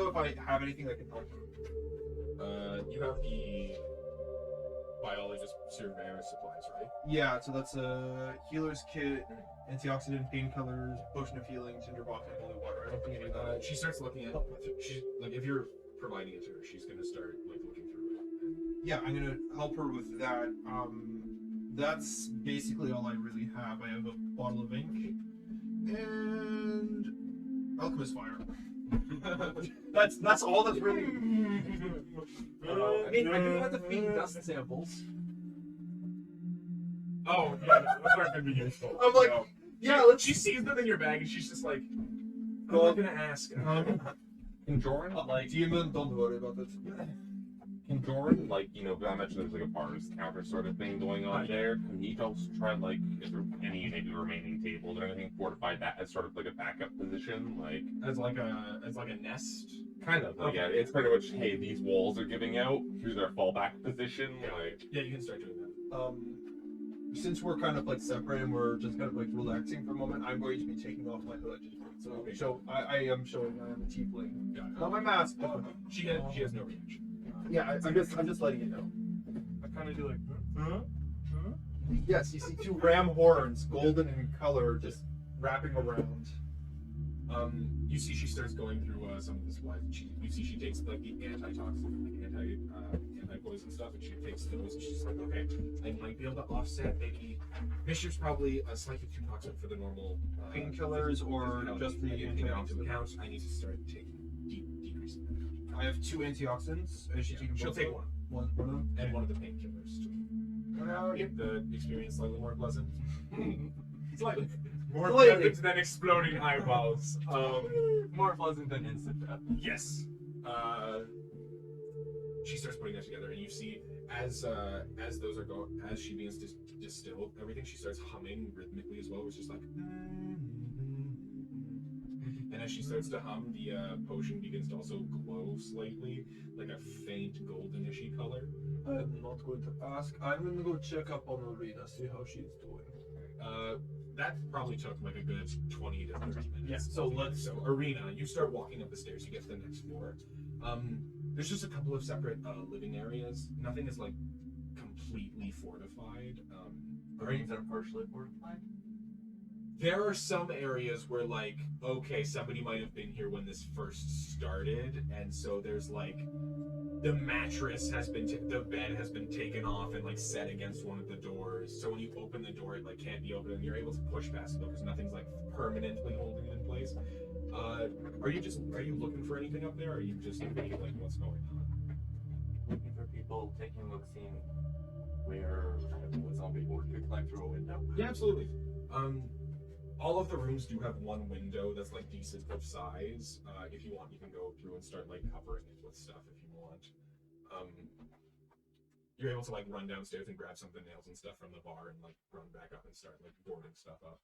if I have anything that can help her. You have the biologist surveyor supplies, right? Yeah, so that's a healer's kit, antioxidant, painkillers, potion of healing, tinderbox, and holy water. I don't think any of that. She starts looking at. She's like, if you're providing it to her, she's gonna start like looking through it. Yeah, I'm gonna help her with that. That's basically all I really have. I have a bottle of ink and alchemist fire. that's all that's really. I mean, I do have the feed dust samples. Oh, yeah, those aren't gonna be useful. I'm like, No. yeah, let's. She sees them in your bag and she's just like, I'm Well, not gonna ask. Can Jordan, like, Demon, don't worry about it. Can Jorn, like, you know, I mentioned there's like a bars counter sort of thing going on there. Can he also try, like, is there any maybe remaining tables or anything, fortify that as sort of like a backup position? Like, As like a nest. kind of. Like, yeah, it's pretty much, hey, these walls are giving out. Here's our fallback position. Like, Yeah, you can start doing that. Since we're kind of like separate and we're just kind of like relaxing for a moment, I'm going to be taking off my hood. So I am showing I am a tiefling. Got it. Not my mask, but She has no reaction. yeah, I'm just letting you know. I kind of do like, huh? Yes, you see two ram horns, golden in color, just wrapping around. You see she starts going through some of the supplies. You see she takes like the antitoxin, like anti-poison stuff, and she takes those. And she's like, okay, I might be able to offset maybe. Mischief's probably slightly too toxic for the normal Painkillers or just the antioxidant counts. I need to start taking decreasing that. I have 2 antioxidants. Is she taking She'll both take of one. One of them? And one of the painkillers to make the experience slightly more pleasant. Slightly more Slightly. pleasant than exploding eyeballs. More pleasant than instant death. Yes. She starts putting that together, and you see as those are going, as she begins to distill everything, she starts humming rhythmically as well. It's just like, and as she starts to hum, the potion begins to also glow slightly, like a faint goldenish color. I'm not going to ask. I'm going to go check up on Ariena, see how she's doing. That probably took like a good 20 to 30 minutes. Yeah, So Ariena, you start walking up the stairs. You get to the next floor. There's just a couple of separate living areas. Nothing is like completely fortified. Arenas are partially fortified. There are some areas where like, okay, somebody might have been here when this first started, and so there's like the mattress has been the bed has been taken off and like set against one of the doors. So when you open the door, it like can't be opened, and you're able to push past it because nothing's like permanently holding it in place. Are you looking for anything up there? Or are you just thinking like what's going on? Looking for people, taking a look, seeing where a zombie horde could climb through a window. Yeah, absolutely. All of the rooms do have one window that's like decent of size. If you want, you can go through and start like covering it with stuff if you want. You're able to like run downstairs and grab some of the nails and stuff from the bar and like run back up and start like boarding stuff up.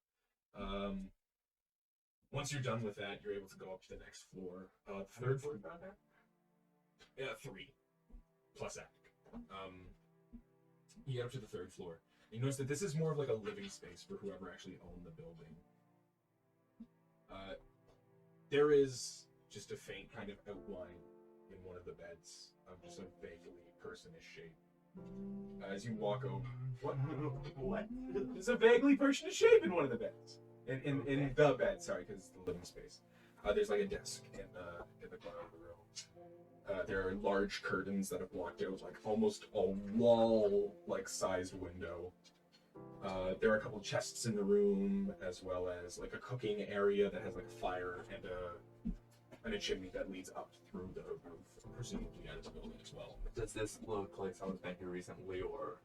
Once you're done with that, you're able to go up to the next floor. Third floor. Yeah, 3 plus attic. You get up to the 3rd floor. You notice that this is more of like a living space for whoever actually owned the building. There is just a faint kind of outline in one of the beds of just a vaguely personish shape. As you walk over, what? There's a vaguely personish shape in one of the beds. In the bed, sorry, because it's the living space. There's like a desk in the corner of the room. There are large curtains that have blocked out like almost a wall like sized window. There are a couple chests in the room, as well as like a cooking area that has like a fire and a chimney that leads up through the roof, presumably out of the building as well. Does this look like someone's been here recently, or?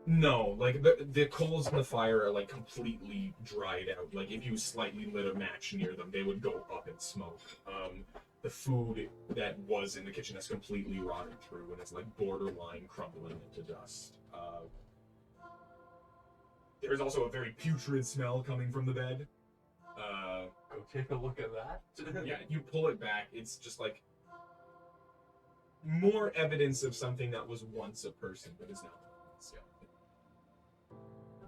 No, like the coals in the fire are like completely dried out. Like if you slightly lit a match near them, they would go up in smoke. The food that was in the kitchen has completely rotted through and it's like borderline crumbling into dust. There's also a very putrid smell coming from the bed. Go take a look at that. Yeah, you pull it back. It's just like more evidence of something that was once a person, but is now a skeleton.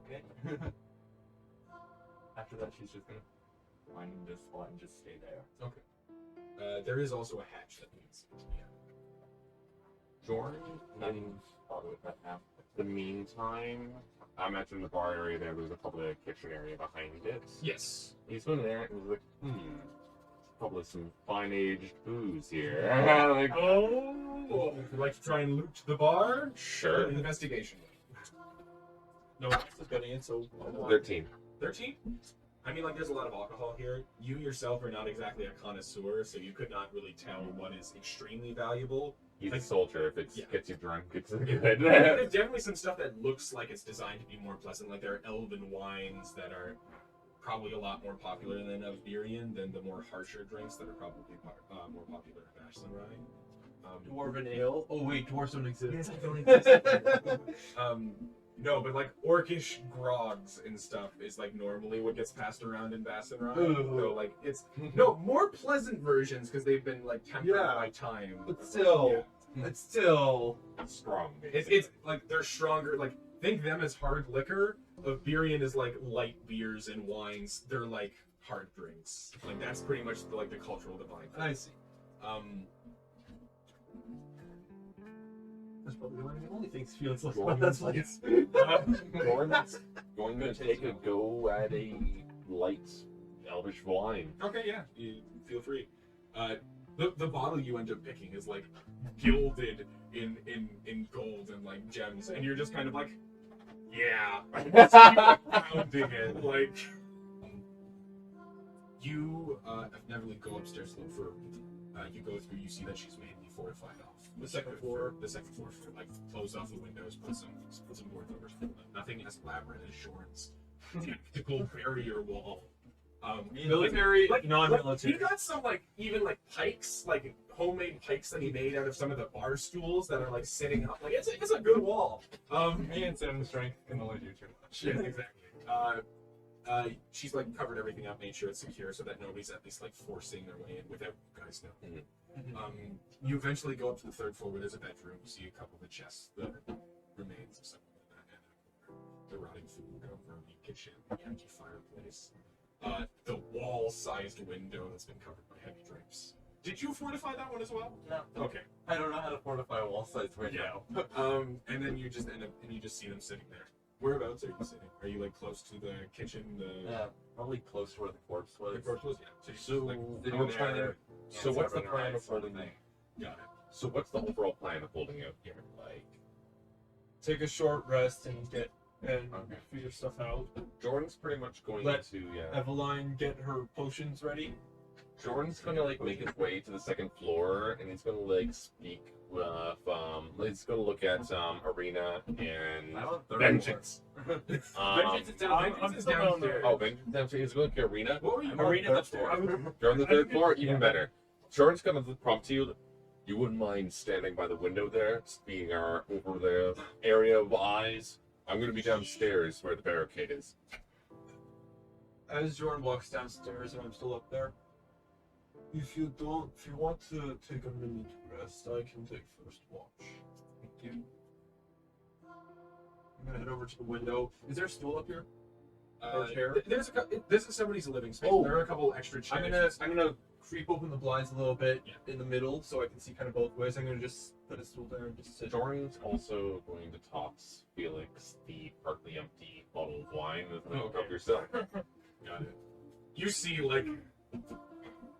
Okay. After that, she's just gonna find this spot and just stay there. Okay. There is also a hatch that leads into the attic. Jorn, in the meantime, I mentioned the bar area there. There's a public kitchen area behind it. Yes. He's been there and was like, probably some fine aged booze here. Like, Oh, would you like to try and loot the bar? sure. Investigation. No one else is getting it, so 13. 13? I mean, like, there's a lot of alcohol here. You yourself are not exactly a connoisseur, so you could not really tell what is extremely valuable. He's Like- a soldier. If it Yeah. gets you drunk, it's good. There's definitely some stuff that looks like it's designed to be more pleasant. Like, there are elven wines that are probably a lot more popular than Iberian than the more harsher drinks that are probably more popular in Ashland, Dwarven ale. Oh wait, dwarves don't exist. No, but like orcish grogs and stuff is like normally what gets passed around in Bassenrod. Ooh. So like it's no more pleasant versions because they've been like tempered by time. But still, it's still Strong. It's like they're stronger. Like think them as hard liquor. Iberian is like light beers and wines. They're like hard drinks. Like that's pretty much the cultural divide. I see. That's probably one of the only things Felix likes Jorn- about that place. Jorn's going to take a go at a light elvish wine. Okay, yeah, you feel free. The bottle you end up picking is like gilded in gold and like gems, and you're just kind of like, yeah, just keep pounding it. Like you inevitably go upstairs to look for. You go through. You see that she's mainly fortified off The second floor. The second floor, like close off the windows, put some board doors. Nothing as elaborate as Jorn's tactical barrier wall. Military, like, non-military. He got some even pikes, like homemade pikes that he made out of some of the bar stools that are like sitting up. Like it's a good wall. Me and Sam's strength can only do too much. Yeah, exactly. She's like covered everything up, made sure it's secure so that nobody's at least like forcing their way in without you guys knowing. You eventually go up to the third floor where there's a bedroom. You see a couple of the chests, the remains of something like that, and the rotting food over the kitchen, the empty fireplace. The wall-sized window that's been covered by heavy drapes. Did you fortify that one as well? No. Okay. I don't know how to fortify a wall-sized window. And then you just end up and you just see them sitting there. Whereabouts are you sitting? Are you like close to the kitchen? Yeah, probably close to where the corpse was. The corpse was? Yeah. So, So, you're just, like, Sitting I'm there, trying to- hands so what's the over their plan of eyes, sort holding thing. got it. So what's the overall plan of holding out here? Like, Take a short rest and get Okay. figure stuff out. Jordan's pretty much going Let to Eveline get her potions ready. Jordan's gonna like make his way to the second floor, and he's gonna like speak with he's gonna look at Ariena and I'm on third Vengeance. Vengeance is down. Vengeance is downstairs. Oh, Vengeance downstairs. He's gonna look at Ariena. What were you? Arena's upstairs. You're on the third floor, even better. Jordan's gonna prompt you. You wouldn't mind standing by the window there, being our over the area of eyes. I'm gonna be downstairs where the barricade is. As Jorn walks downstairs and I'm still up there. If you want to take a minute to rest, I can take first watch. Thank you. I'm gonna head over to the window. Is there a stool up here? Or a chair? This is somebody's living space. Oh. There are a couple extra chairs. I'm gonna creep open the blinds a little bit Yeah. in the middle so I can see kind of both ways. I'm gonna just put a stool there and just sit. Jordan's also going to toss Felix the partly empty bottle of wine with the Okay. of yourself. Got it. You see, like,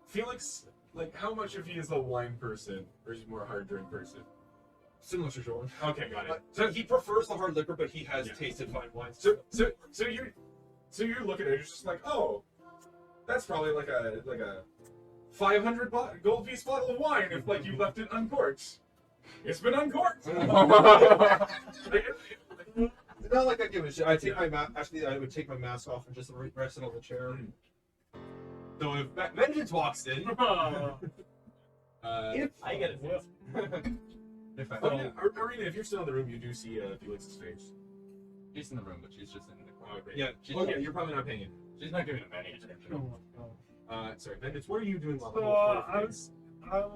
Felix, like, how much of he is a wine person or is he more a hard drink person? Similar to Jorn. Okay, got it. So he prefers the hard liquor, but he has Yeah. tasted fine wines. So you're looking at it, you're just like, oh, that's probably like a 500 gold piece bottle of wine if like you left it uncorked. It's been uncorked. Not like I give a shit. I take my I would take my mask off and just rest it on the chair. So if Vengeance walks in, If I get it. if I oh, yeah, Ariena, if you're still in the room, you do see Felix's face. She's in the room, but she's just in the corner. Okay. yeah, She's, Okay, you're probably not paying it. she's not giving him any attention. Sorry, Vengeance, what are you doing while So the whole floor I is-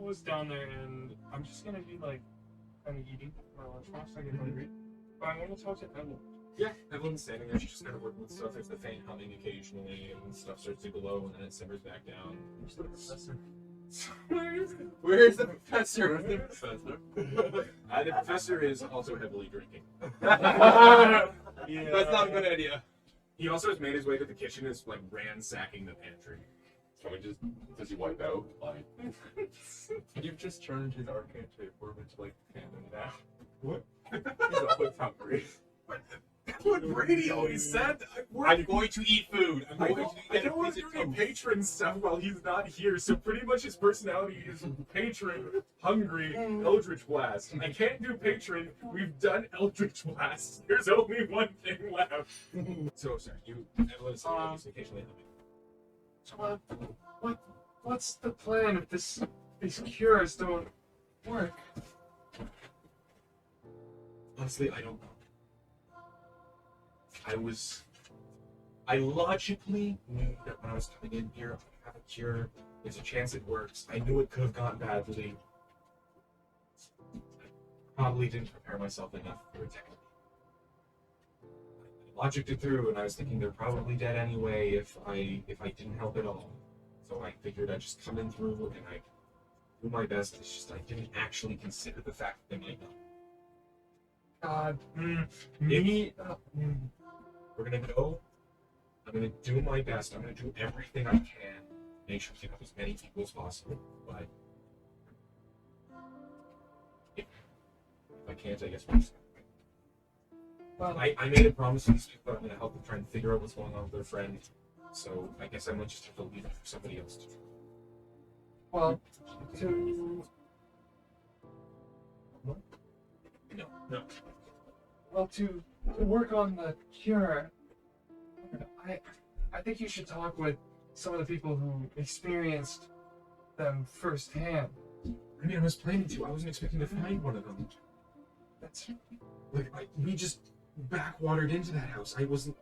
was down there and I'm just gonna be like kind of eating my lunchbox. I get hungry, but I want to talk to Evelyn. Yeah, Evelyn's standing there. She's just kind of working with stuff. There's the faint humming occasionally, and stuff starts to glow, and then it simmers back down. Where's the professor? Where's the professor? Where's the professor? The professor is also heavily drinking. Yeah, That's not a good idea. He also has made his way to the kitchen and is like ransacking the pantry. Can we just does he wipe out? Like, You've just turned his arcane shape form into like canon now. What? He's always hungry. What Bradey always said. I'm going to eat food. I'm I going don't, to I get a don't want piece to of do any toast. patron stuff while he's not here, so pretty much his personality is patron, hungry, Eldritch Blast. I can't do patron, we've done Eldritch Blast. There's only one thing left. So, sorry, Evelyn is occasionally So, what's the plan if these cures don't work? Honestly, I don't know. I logically knew that when I was coming in here, I have a cure. There's a chance it works. I knew it could have gone badly. I probably didn't prepare myself enough for it. I logicked it through, and I was thinking they're probably dead anyway if I didn't help at all. So I figured I'd just come in through and I'd do my best. It's just I didn't actually consider the fact that they might not. God. We're gonna go. I'm gonna do my best. I'm gonna do everything I can. Make sure to pick up as many people as possible. But if I can't, I guess we're just gonna wait. I made a promise to these people that I'm gonna help them try and figure out what's going on with their friend. So I guess I might just have to leave it for somebody else to do. Well, to No. well to work on the cure, I think you should talk with some of the people who experienced them firsthand. I mean, I was planning to. I wasn't expecting to find one of them. That's Like, we just backwatered into that house. I wasn't.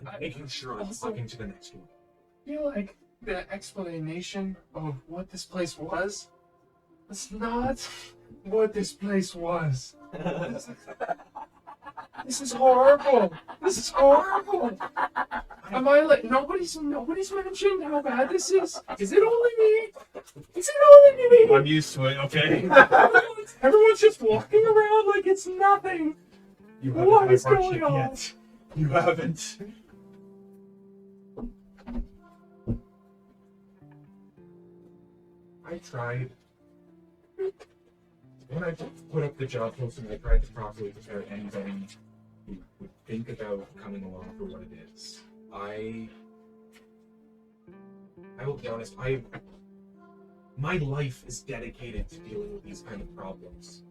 I'm making sure I'm also- talking to the next one. I feel like the explanation of what this place was not what this place was. This is horrible. This is horrible. Am I like nobody's mentioned how bad this is? Is it only me? Is it only me? I'm used to it, okay? Everyone's just walking around like it's nothing. You What haven't is had going hardship on? yet. You haven't. I tried. When I put up the job posting, I tried to properly prepare anybody who would think about coming along for what it is. I will be honest, my life is dedicated to dealing with these kind of problems.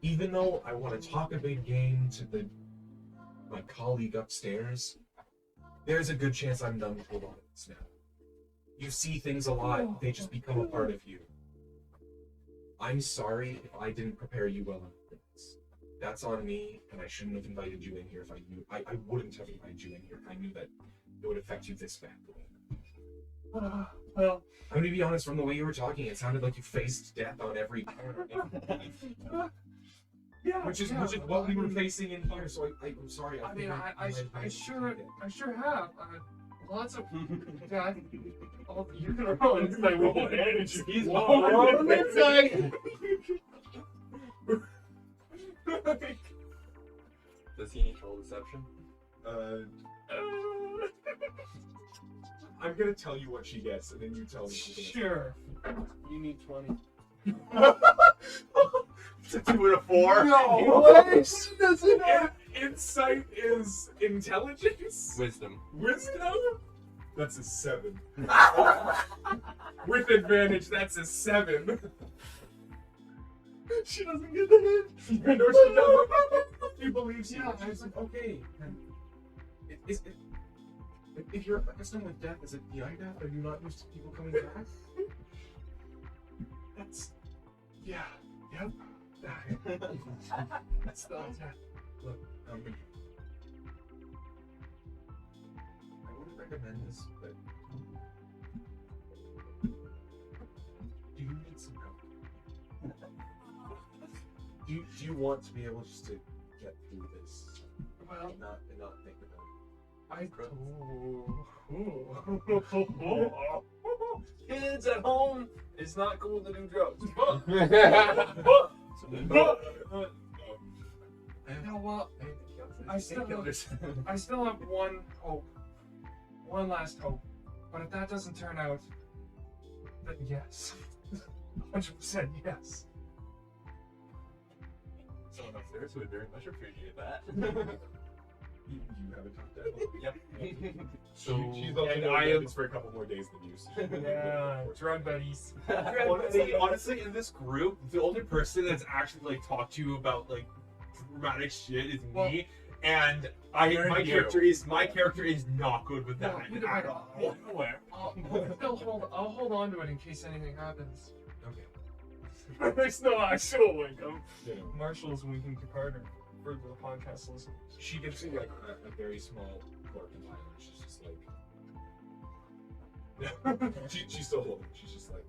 Even though I want to talk a big game to my colleague upstairs, there's a good chance I'm done with a lot of this now. You see things a lot, they just become a part of you. I'm sorry if I didn't prepare you well enough for this. That's on me, and I shouldn't have invited you in here if I knew. I wouldn't have invited you in here if I knew that it would affect you this badly. Well, I'm gonna be honest, from the way you were talking, it sounded like you faced death on every corner. yeah, Which is what we were facing in here, so I'm sorry. I mean, I sure have. Lots of yeah. Oh, you're gonna run. It's like roll damage. He's on this side. Does he need troll deception? I'm gonna tell you what she gets, and then you tell me. Sure. You need 20. It's a 2 and a 4. No! Insight is intelligence? Wisdom. Wisdom? That's a 7. With advantage, that's a 7. She doesn't get the hit. No, she doesn't. She believes you. I was like, okay. If you're accustomed with death, is it the undead? Are you not used to people coming back? That's... Yeah. Yep. That's the undead. Look, I wouldn't recommend this, but... Do you need some help? Do you want to be able just to get through this? Well, And not think about it? Kids at home, it's not cool to do drugs. no, well, I still have one hope. One last hope. But if that doesn't turn out, then yes. 100% yes. Someone upstairs would very much appreciate that. You haven't talked to Evelyn? Yep. So she's also and known I am Evans for a couple more days than you. So Yeah, drug buddies. honestly, in this group, the only person that's actually like talked to you about like dramatic shit is me. and my character is not good with that at all. I'll hold on to it in case anything happens. Okay. There's no actual wink. Yeah. Marshall's winking to Carter for the podcast listeners. She gives you like a very small cork and violin. She's just like, she's still holding. She's just like,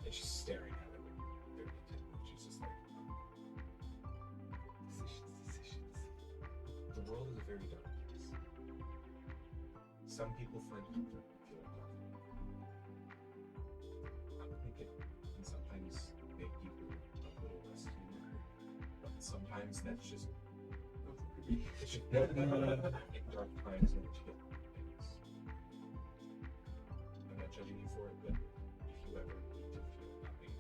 and she's staring at it. Very intently. She's just like, decisions. The world is a very dark place. Some people find comfort in feeling dark. It can sometimes make people a little less human, but sometimes that's just it's just dark times in which you get things. I'm not judging you for it, but if you ever need to feel happy,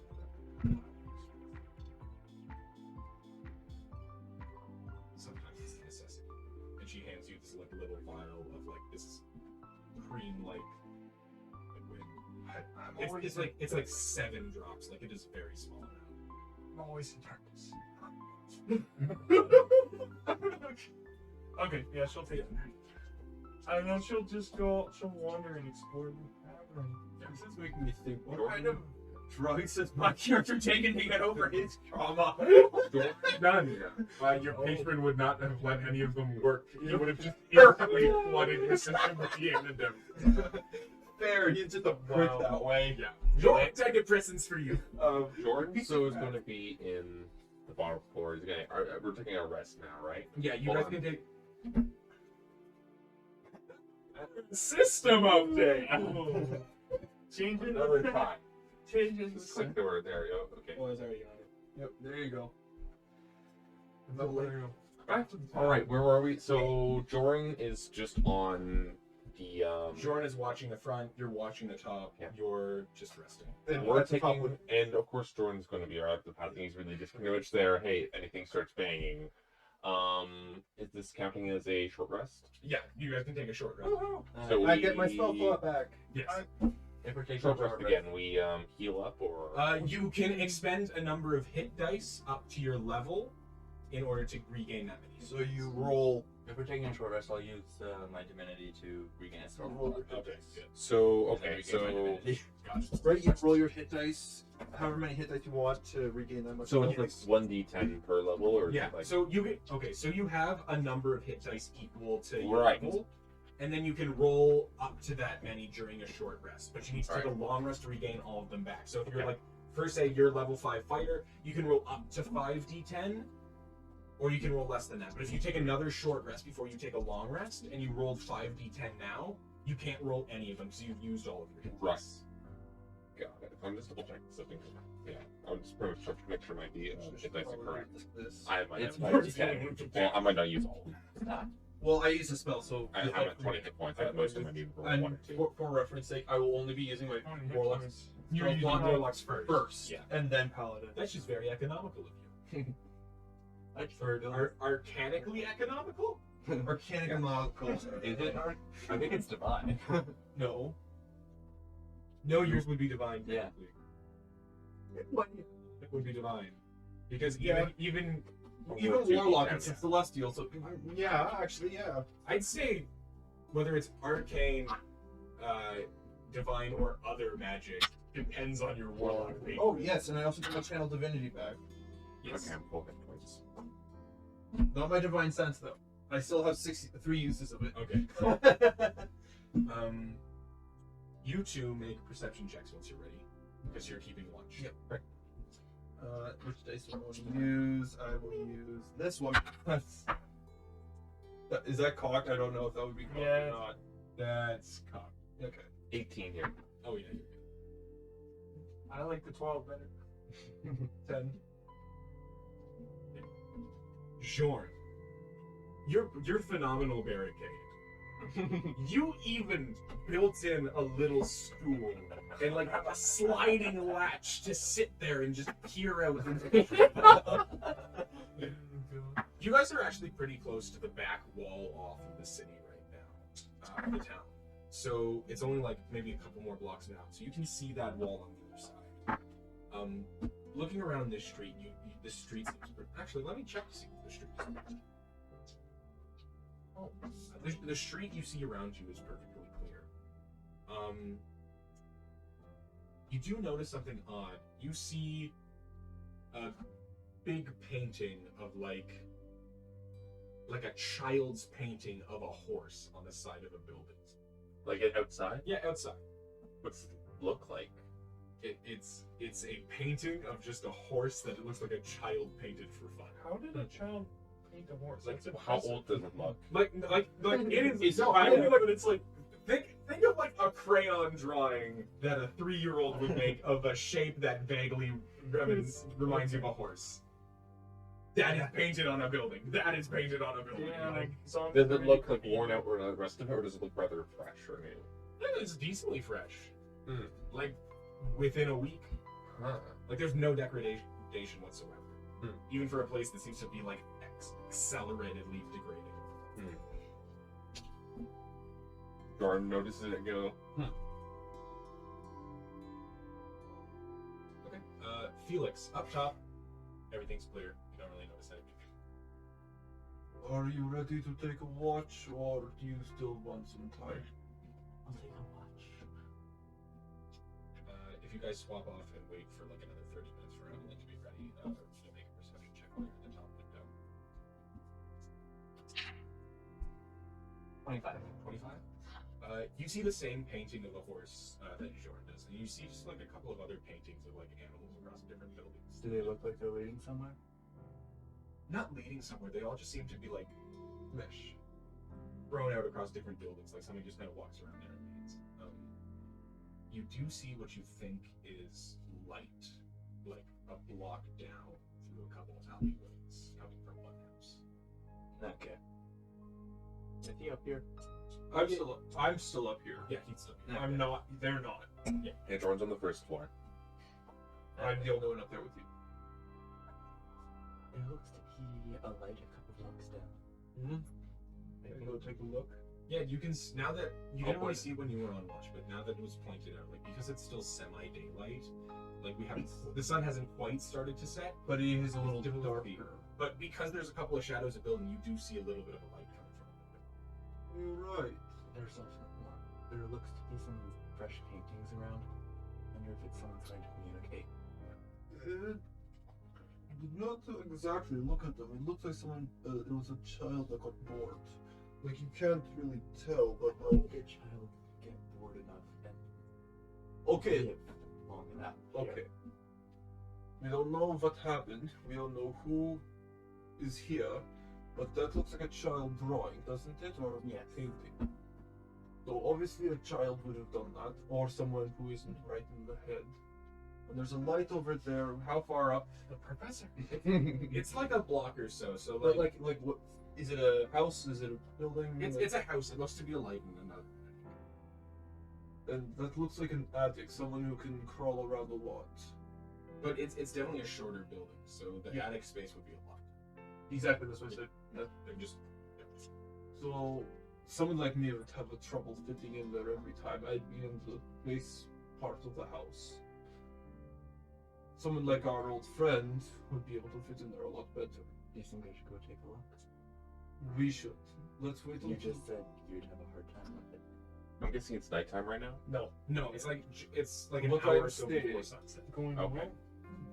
sometimes it's a necessity. And she hands you this like little vial of like this cream-like liquid. It's like 7 drops. Like it is very small amount. I'm always in darkness. Okay, yeah, she'll take it. And then she'll wander and explore the cavern. This is making me think, what kind of drugs has my character taken to get over his trauma? None. Your patron would not have let any of them work. He would have just instantly flooded your system with the antidote. Fair, he's just a prick that way. Yeah. No antidepressants for you. Jordan, so is going to be in the bottom floor. He's gonna. We're taking a rest now, right? Yeah, you Hold guys on. can take. System update. Changing Another time. Changing Just click the word there. Yo, okay. Oh, it's already on it. Yep, there you go. Back to the All right, where were we? So Jordan is just on the. Jorn is watching the front. You're watching the top. Yeah. You're just resting. And We're at the top taking, and of course Jordan's going to be our the Paladin. He's really just pretty much there. Hey, if anything starts banging, is this counting as a short rest? Yeah, you guys can take a short rest. So I get my spell slot back. Yes. If we're taking Short rest again. We heal up or. You can expend a number of hit dice up to your level in order to regain that many. So you roll. If we're taking a short rest, I'll use my divinity to regain it. Okay, good. So And then okay, regain my so divinity. Right, you roll your hit dice, however many hit dice you want to regain that much. so it's like 1d10 per level, or Yeah. like So you get so you have a number of hit dice equal to your Right. level, and then you can roll up to that many during a short rest. But you need to take a Right. long rest to regain all of them back. So if you're Okay. like, first say you're level 5 fighter, you can roll up to 5d10, or you can roll less than that. But if you take another short rest before you take a long rest, and you rolled 5d10 now, you can't roll any of them because you've used all of your hit Right. dice. Got it. I'm just double checking something. Yeah, I'm just pretty much trying to make sure my hit dice are correct. I might It's have more 10. Well, I might not use all of them. Well, I use a spell, so I'm at 20 hit points. At most of them I need to roll 1 or and 2. for reference sake, I will only be using my Warlocks You're using Warlock Warlocks first. Yeah. and then Paladin. That's just very economical of you. I prefer to. Arcanically economical? Arcanic and Logical. Is it? I think it's divine. No. No, yours would be divine. Yeah. technically. It would be divine. Because Yeah. even Even Two Warlock, D10s. it's celestial, so Yeah, actually, yeah. I'd say whether it's arcane, divine, or other magic depends on your warlock base. Oh yes, and I also get my channel divinity back. yes. Okay, I'm full hit points. Not my divine sense though. I still have 63 uses of it. Okay. You two make perception checks once you're ready, because you're keeping watch. Yep. Which dice do I want to use? I will use this one. Is that cocked? I don't know if that would be cocked Yeah. or not. That's cocked. Okay. 18 here. Oh yeah, I like the 12 better. 10. Jorn, you're phenomenal barricade. You even built in a little stool and like a sliding latch to sit there and just peer out into the street. You guys are actually pretty close to the back wall off of the city right now, the town. So it's only like maybe a couple more blocks down. So you can see that wall on the other side. Looking around this street, the street seems pretty... Actually, let me check to see what the street is. Oh, The street you see around you is perfectly clear. You do notice something odd. You see a big painting of like a child's painting of a horse on the side of a building. Like outside? Yeah, outside. What's it look like? It's a painting of just a horse that it looks like a child painted for fun. how did a child paint a horse? Like, That's How impressive. old does it look? Like it is. So I I- don't mean like it's like think of like a crayon drawing that a 3-year-old would make of a shape that vaguely reminds you of a horse. That is painted on a building. That is painted on a building. Yeah, Like, zombies Does it already look like created. worn out or the rest of it, or does it look rather fresh or new? it's decently fresh. Hmm. Like within a week. Huh. Like there's no degradation whatsoever. Hmm. Even for a place that seems to be like acceleratedly degrading. Jorn notices it and go, Okay. Felix, up top, everything's clear. You don't really notice anything. Are you ready to take a watch, or do you still want some time? I'll take a watch. If you guys swap off and wait for like another 30 minutes for Evelyn to be ready to make a perception check while you're in the top window. 25. 25? You see the same painting of a horse that Jorn does, and you see just like a couple of other paintings of like animals across different buildings. Do they look like they're leading somewhere? Not leading somewhere, they all just seem to be like mesh. Thrown out across different buildings, like somebody just kind of walks around there and leads. You do see what you think is light, like a block down through a couple of alleyways coming from one house. Okay. Is he up here? I'm still up here. Yeah, he's still Okay. I'm not. They're not. yeah, Jorn's on the first floor. I'm the only one up there with you. There looks to be a light a couple blocks down. Maybe go take a look. Yeah, you can now that you Oh, didn't really boy. see it when you were on watch, but now that it was pointed out, like because it's still semi-daylight, like we haven't, the sun hasn't quite started to set, But he is a little Difficult to darker. see. But because there's a couple of shadows of building, you do see a little bit of a light coming from the building. You're right. There's also more. There looks to be some fresh paintings around. Wonder if it's someone's trying to communicate. Did not exactly look at them. It looks like someone. It was a child that got bored. Like you can't really tell, but How did a child get bored enough and okay, live long enough? here? okay. We don't know what happened. We don't know who is here, but that looks like a child drawing, doesn't it, or Yes. painting? So obviously a child would have done that, or someone who isn't right in the head. And there's a light over there. How far up? The professor. It's like a block or so. So But like, like what? Is it a house? Is it a building? it's a house. It looks to be a light in another. And that looks like an attic, someone who can crawl around a lot. But it's definitely a shorter building, so the Yeah. attic space would be a lot. Exactly, that's what I said. They're just. So, someone like me would have a trouble fitting in there every time. I'd be in the base part of the house. Someone like our old friend would be able to fit in there a lot better. Do you think I should go take a look? We should. Let's wait You until. just said you'd have a hard time with it. I'm guessing it's nighttime right now. No, it's like an What hour I'm or so saying- before sunset. Going Okay. away.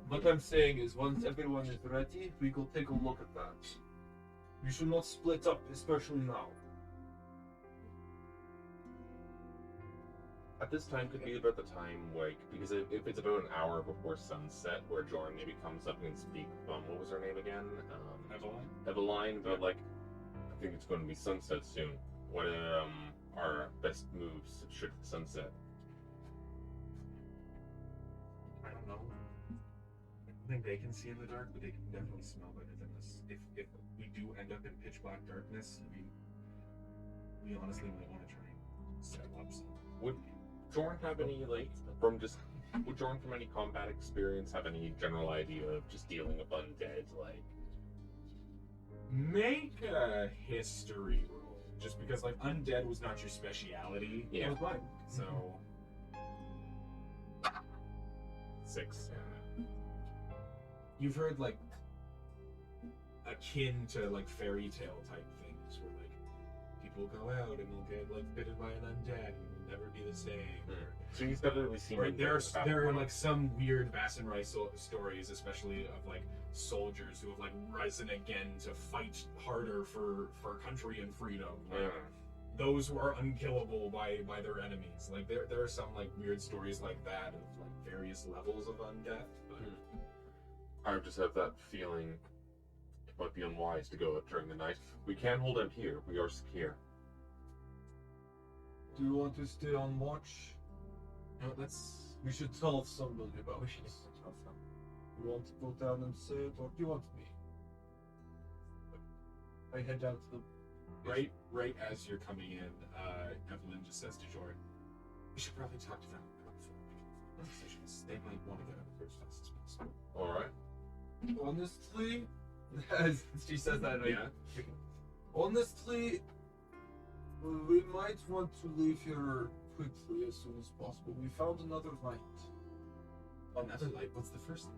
What I'm saying is, once everyone is ready, we go take a look at that. We should not split up, especially now. At this time could be about the time, like, because if it's about an hour before sunset, where Jorn maybe comes up and can speak, what was her name again? Eveline, but like, I think it's going to be sunset soon. What our best moves should the sunset? I don't know. I don't think they can see in the dark, but they can definitely smell better than us. If we do end up in pitch black darkness, we honestly might want to try and set up some. Would Jorn have any would Jorn from any combat experience have any general idea of just dealing with undead, like? Make a history roll, just because like undead was not your speciality. Yeah. It was mine. So 6. you've heard like akin to like fairy tale type things, where like people go out and they'll get like bitten by an undead and will never be the same. So he's definitely seen. Or it there are about- like some weird Bassin Rice stories, especially of like soldiers who have like risen again to fight harder for country and freedom. Like, Yeah. those who are unkillable by their enemies. Like there are some like weird stories like that of like various levels of undeath. But I just have that feeling it might be unwise to go out during the night. We can hold out here. We are secure. Do you want to stay on watch? no, that's We should tell somebody about We should this. tell some. You want to go down and say it, or do you want me? I head down to the right as you're coming in. Evelyn just says to Jorn, "We should probably talk to them before we make decisions. They might want to get out of here as fast as possible." All right. Honestly, as she says that, Yeah. honestly, we might want to leave here quickly as soon as possible. We found another light. Another light. What's the first light?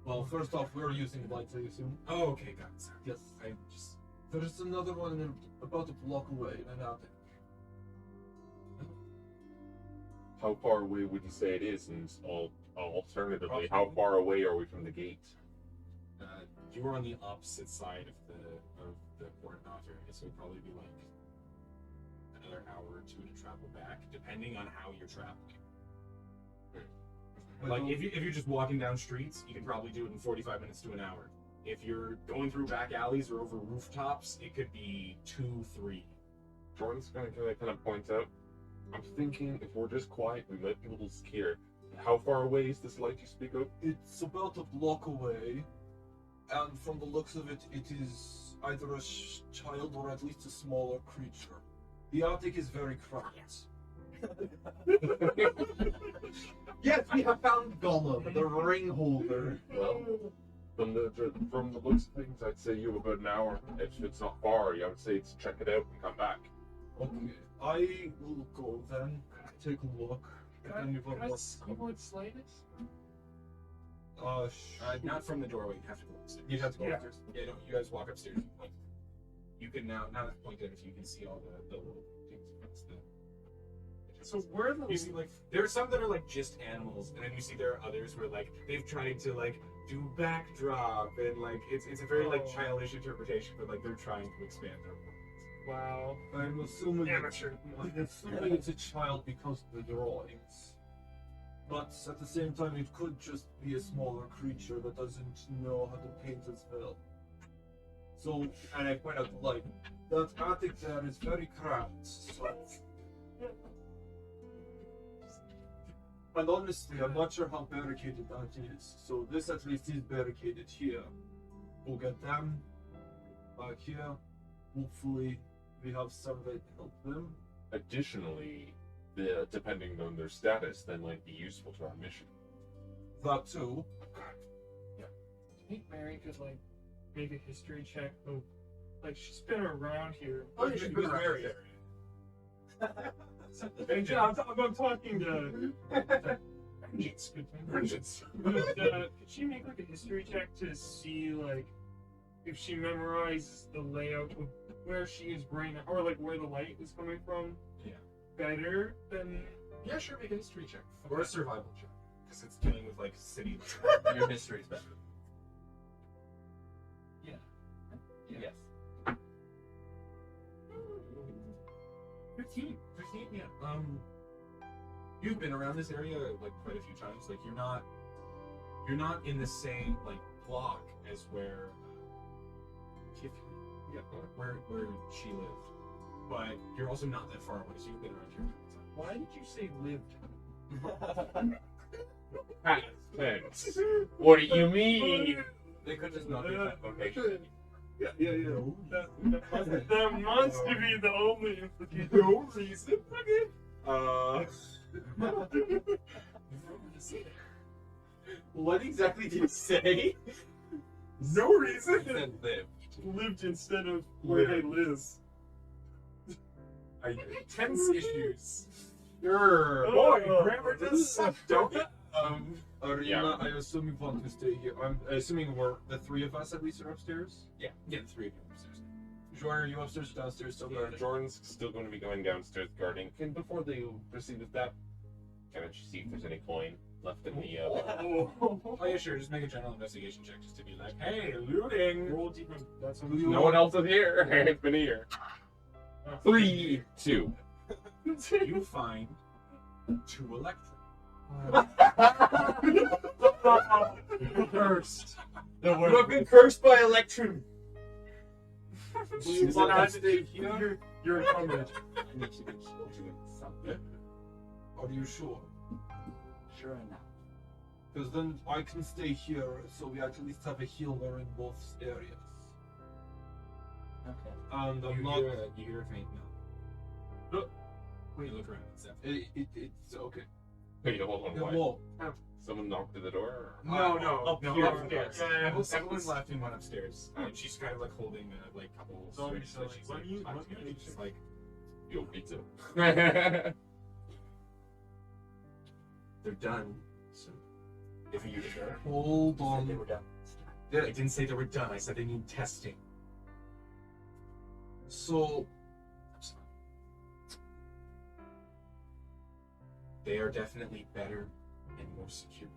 Well, first off, we're using lights, I assume. Oh, okay, got it. Sorry. Yes. I just There's another one about a block away in an attic. How far away would you say it is? And alternatively, how far away are we from the gate? you were on the opposite side of the courthouse area, so it'd probably be like another hour or two to travel back, depending on how you're traveling. Like if you're just walking down streets, you can probably do it in 45 minutes to an hour. If you're going through back alleys or over rooftops, it could be 2-3. Jordan's gonna kind of point out. I'm thinking if we're just quiet, we might be able to scare. How far away is this light you speak of? It's about a block away, and from the looks of it, it is either a child or at least a smaller creature. The attic is very cramped. Yes, we have found Gollum, the ring holder. Well, from the looks of things, I'd say you have about an hour. If it's not far, I would say to check it out and come back. Okay, I will go then, take a look. And then Can I see what its light is? Not from the doorway. You have to go upstairs. You'd have to go Yeah. upstairs. Yeah, no, you guys walk upstairs. You can now that it's pointed, if you can see all the little things. That's the. So where the You see, like, there are some that are like just animals, and then you see there are others where like they've tried to like do backdrop, and like it's a very like Oh. childish interpretation, but like they're trying to expand their world. wow I'm assuming amateur. it's a child because of the drawings. But at the same time, it could just be a smaller creature that doesn't know how to paint as well. So, and I point out, like, that attic there is very cramped, so... And honestly, I'm not sure how barricaded that is. So this at least is barricaded here. We'll get them back here. Hopefully, we have some way to help them. Additionally, depending on their status, that might be useful to our mission. That too. Do you think Mary could like make a history check of like she's been around here? Oh, you should be married. Yeah, I'm talking to Vengeance. Vengeance. Could she make like a history check to see like if she memorizes the layout of where she is right now, or like where the light is coming from? Yeah. Better than Yeah, sure, make a history check or a survival check, because it's dealing with like city. Your history is better. Yeah. Yes. 15, yeah. You've been around this area like quite a few times. Like you're not in the same like block as where where she lived, but you're also not that far away. So you've been around here. why did you say lived? Past tense. What do you mean? They could just not be that location. Yeah. That must be the only implication. No reason. What exactly did you say? No reason. Said live. Lived instead of where they live. Tense issues. Sure. Boy, grammar does suck, don't it? Ariena, Yeah. I assume you want to stay here. I'm assuming the three of us at least are upstairs. Yeah, the three of you upstairs. Jorn, are you upstairs or downstairs still guarding? Jorn's still going to be going downstairs guarding. And before they proceed with that, can I just see if there's any coin left in the Oh yeah, sure. Just make a general investigation check just to be like, hey, looting. Roll deeper. That's what No one else is here. It's been here. 3, 2. You find 2 electrum. Cursed. You have been cursed by Electrum. You want to stay here? You're encumbered. Are you sure? Sure enough. Because then I can stay here, so we at least have a healer in both areas. Okay. And I'm You not. hear a faint no. No. Wait, look around. It's empty. It's okay. Wait, hold on. Yeah, Why? well, Someone knocked at the door? Or? No, up no, here. upstairs. Yeah, Evelyn left and went upstairs. And she's kind of like holding like a couple Don't be strips silly. that she's What like do you- tying what do you together. do? She's like, Yo, pizza. they're done. So if you sure. hold Said they on. were done. I didn't say they were done. I said they need testing. So, They are definitely better and more secure.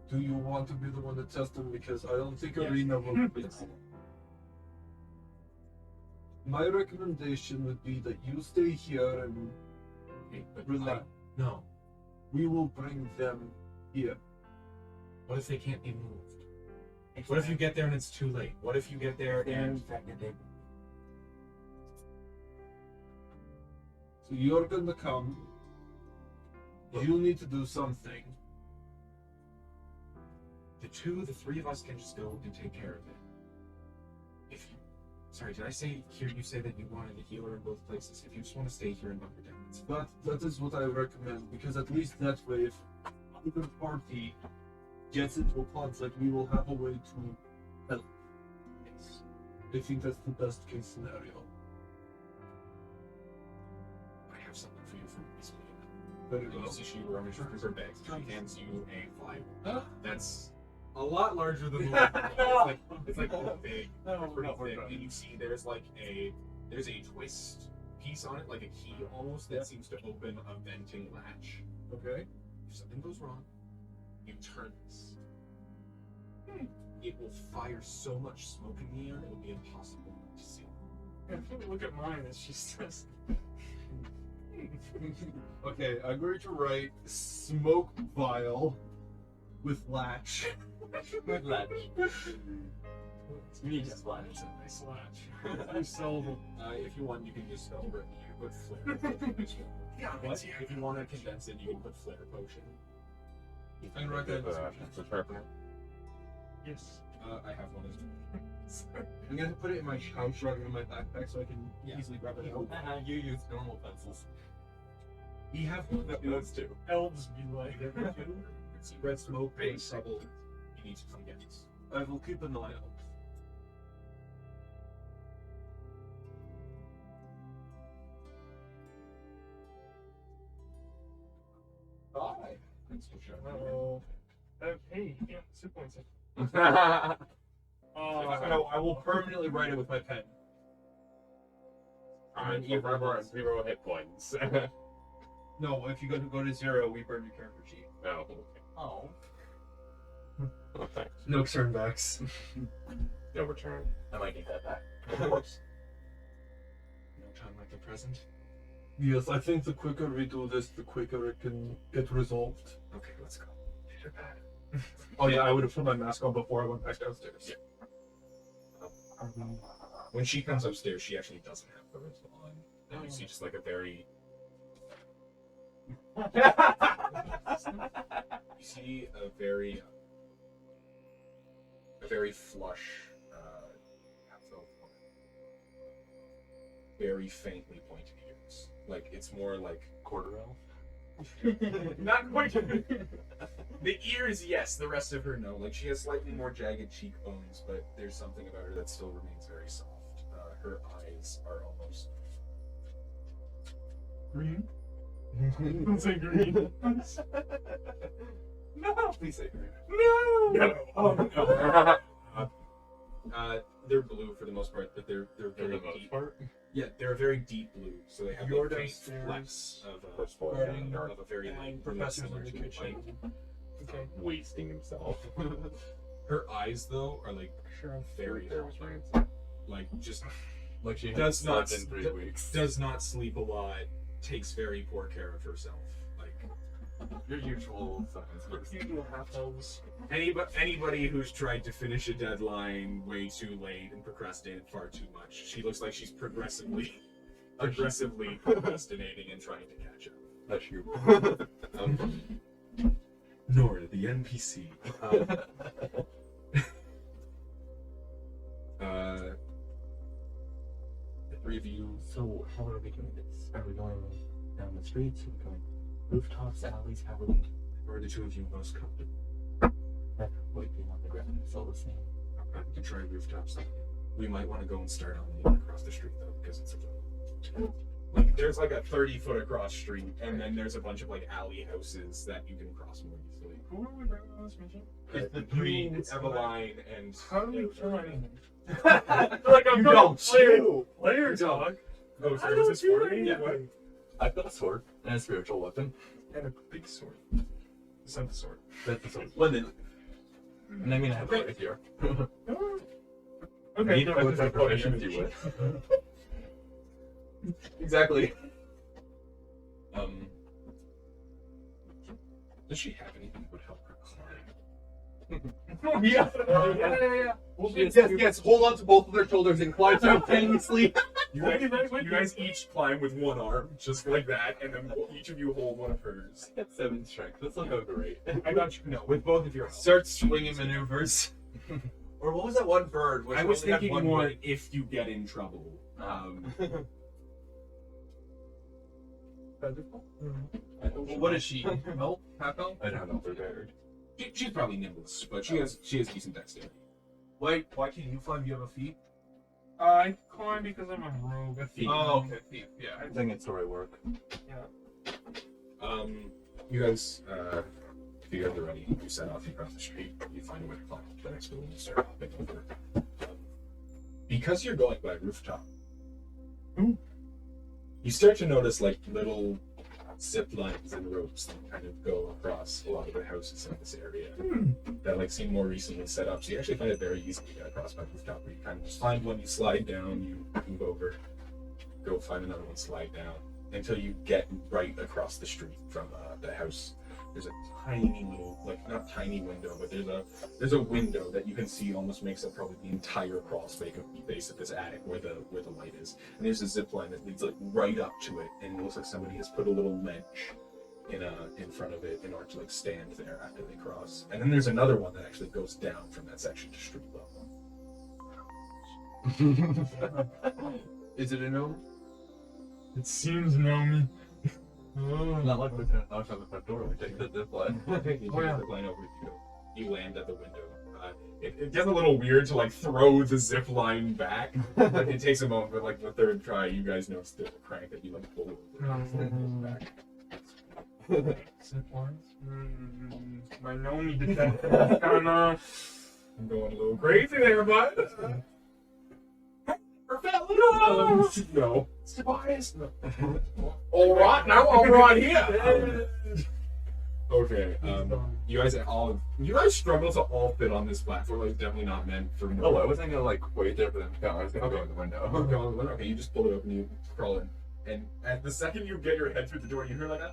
do you want to be the one to test them? Because I don't think Yes. Ariena will. My recommendation would be that you stay here and Okay, but relax. no. We will bring them here. What if they can't be moved? What if you get there and it's too late? What if you get there They're and infected. They So you're gonna come. You need to do something. the 3 of us can just go and take care of it? If you, sorry, did I say here? You say that you wanted a healer in both places. If you just want to stay here and bunker down, it's fine. That is what I recommend, because at least that way, if either party gets into a conflict, we will have a way to help. Yes. I think that's the best case scenario. I have something for you from Isletail. Very You well. see, she rummages through her bags. She hands you a fly. Huh? That's a lot larger than the one. It's like big, pretty thick. And you see, there's a twist piece on it, like a key almost, that seems to open a venting latch. Okay. If something goes wrong, you turn this. It will fire so much smoke in the air, it will be impossible to see. Look at mine as she says. Okay, I'm going to write smoke vial with latch. Good latch. You need to slash. It's a nice latch. You sell them. If you want, you can just over it. You can put flare. What? If you want to condense it, you can put flare potion. And write that. That's a sharpener. Yes. I have one as well. I'm going to put it in my pouch rather than my backpack so I can easily grab it out. You use normal pencils. We have one that Those two. Elves be like. see red smoke and trouble. You need to come get us. I will keep an eye out. Bye. Thanks for sharing. Hey, yeah, 2 points. No, I will permanently write it with my pen. I'm forever at 0 hit points. No, if you go to 0, we burn your character sheet. No. Oh. Oh, thanks. No turnbacks. No return. I might need that back. No time like the present. Yes, I think the quicker we do this, the quicker it can get resolved. Okay, let's go. Oh yeah, I would have put my mask on before I went back downstairs. When she comes upstairs, she actually doesn't have the ritual on. And you see just like a very. You see a very flush, very faintly pointed ears. Like it's more like Quarter elf? not quite. The ears, yes. The rest of her, no. Like she has slightly more jagged cheekbones, but there's something about her that still remains very soft. Her eyes are almost. Green? Don't say green. No, please say green. No! No. Oh no. they're blue for the most part, but they're For very the most deep. part. Yeah, they're a very deep blue, so they have Your like, faint downstairs flecks of First floor, Guarding yeah. of a very and light professors similar in the to kitchen. Okay. Wasting himself. Her eyes though are like Sure. very There healthy. was Like just Like she Does has not slept in 3 d- weeks. does not sleep a lot, takes very poor care of herself. Like Your usual science person. Usual half elves. anybody who's tried to finish a deadline way too late and procrastinated far too much. She looks like she's progressively procrastinating and trying to catch up. That's you. Nora, the NPC. The three of you. So how are we doing this? Are we going down the streets? Are we going rooftops, alleys? How are we? Or the two of you most comfortable? That would be on the ground. It's all the same. Okay, we can try rooftops. We might want to go and start on the one across the street though, because it's like there's like a 30-foot across street, and then there's a bunch of like alley houses that you can cross more easily. Who are we bringing on this mission? It's the three, Eveline, and How do we kill anything? Like I'm player dog. Oh, so was this for me? Yeah. What? I've got a sword and a spiritual weapon. And a big sword. It's not the sword. That's the sword. Splendid. And I mean, I have it right here. Okay. Neither of which I'm proficient with. Exactly. Does she have anything that would help her climb? Yeah. Yeah. Yes. Hold on to both of their shoulders and climb simultaneously. You guys each climb with one arm, just like that, and then each of you hold one of hers. At 7 strength. This will go great. I got you. No, with both of your Start swinging maneuvers. Or what was that one bird? Which I was only had thinking one more wing? if you get in trouble. Well, what is she? Elf? Half elf? I don't know. Prepared. She's probably nimblest, but she has decent dexterity. Wait, why can't you climb? You have a feet? I climb because I'm a rogue. Oh, okay, feet. Yeah. I think it's story work. You guys, if you guys are ready, you set off across the street. You find a way to climb up the next building and start hopping over. Because you're going by rooftop, you start to notice like little zip lines and ropes that kind of go across a lot of the houses in this area that like seem more recently set up. So you actually find it very easy to get across by rooftop, where you kind of just find one, you slide down, you move over, go find another one, slide down, until you get right across the street from the house. There's a tiny little, like not tiny window, but there's a window that you can see almost makes up probably the entire crawl space of this attic where the light is. And there's a zip line that leads like right up to it, and it looks like somebody has put a little ledge in front of it in order to like stand there after they cross. And then there's another one that actually goes down from that section to street level. Is it a gnome? It seems gnomy. Not like we can knock on the front door. We take the zip line. You take Oh, yeah. the zip line over, you land at the window. It gets a little weird to like throw the zip line back. Like it takes a moment, but like the third try, you guys notice the crank that you like pull over back. Zip lines? My gnomey detector. Kinda. I'm going a little crazy there, bud. No. Tobias? No. All right, now I'm right here. Okay. You guys struggle to all fit on this platform. It's definitely not meant for. Oh, I wasn't gonna like wait there for them to come. I was gonna go Okay. in the window. Okay, you just pull it open, you crawl in, and at the second you get your head through the door, you hear like a.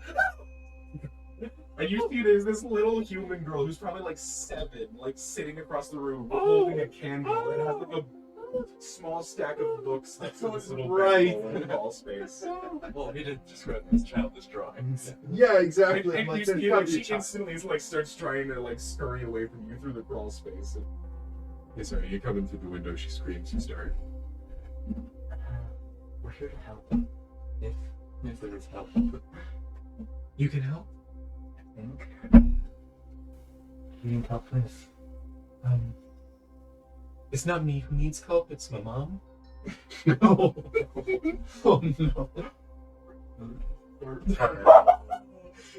And you see there's this little human girl who's probably like 7, like sitting across the room, holding a candle, and has like a small stack of books next to this little bed in the wall space. Well, he didn't describe these childish drawings. Yeah, exactly. And Like, you there's see, gotta like, be a she child. instantly like starts trying to like scurry away from you through the crawl space. And... Hey, sorry, you come in through the window. She screams. You start. We're here to help. If there is help. You can help. I think. You need help with. It's not me who needs help. It's my mom. No. Oh no.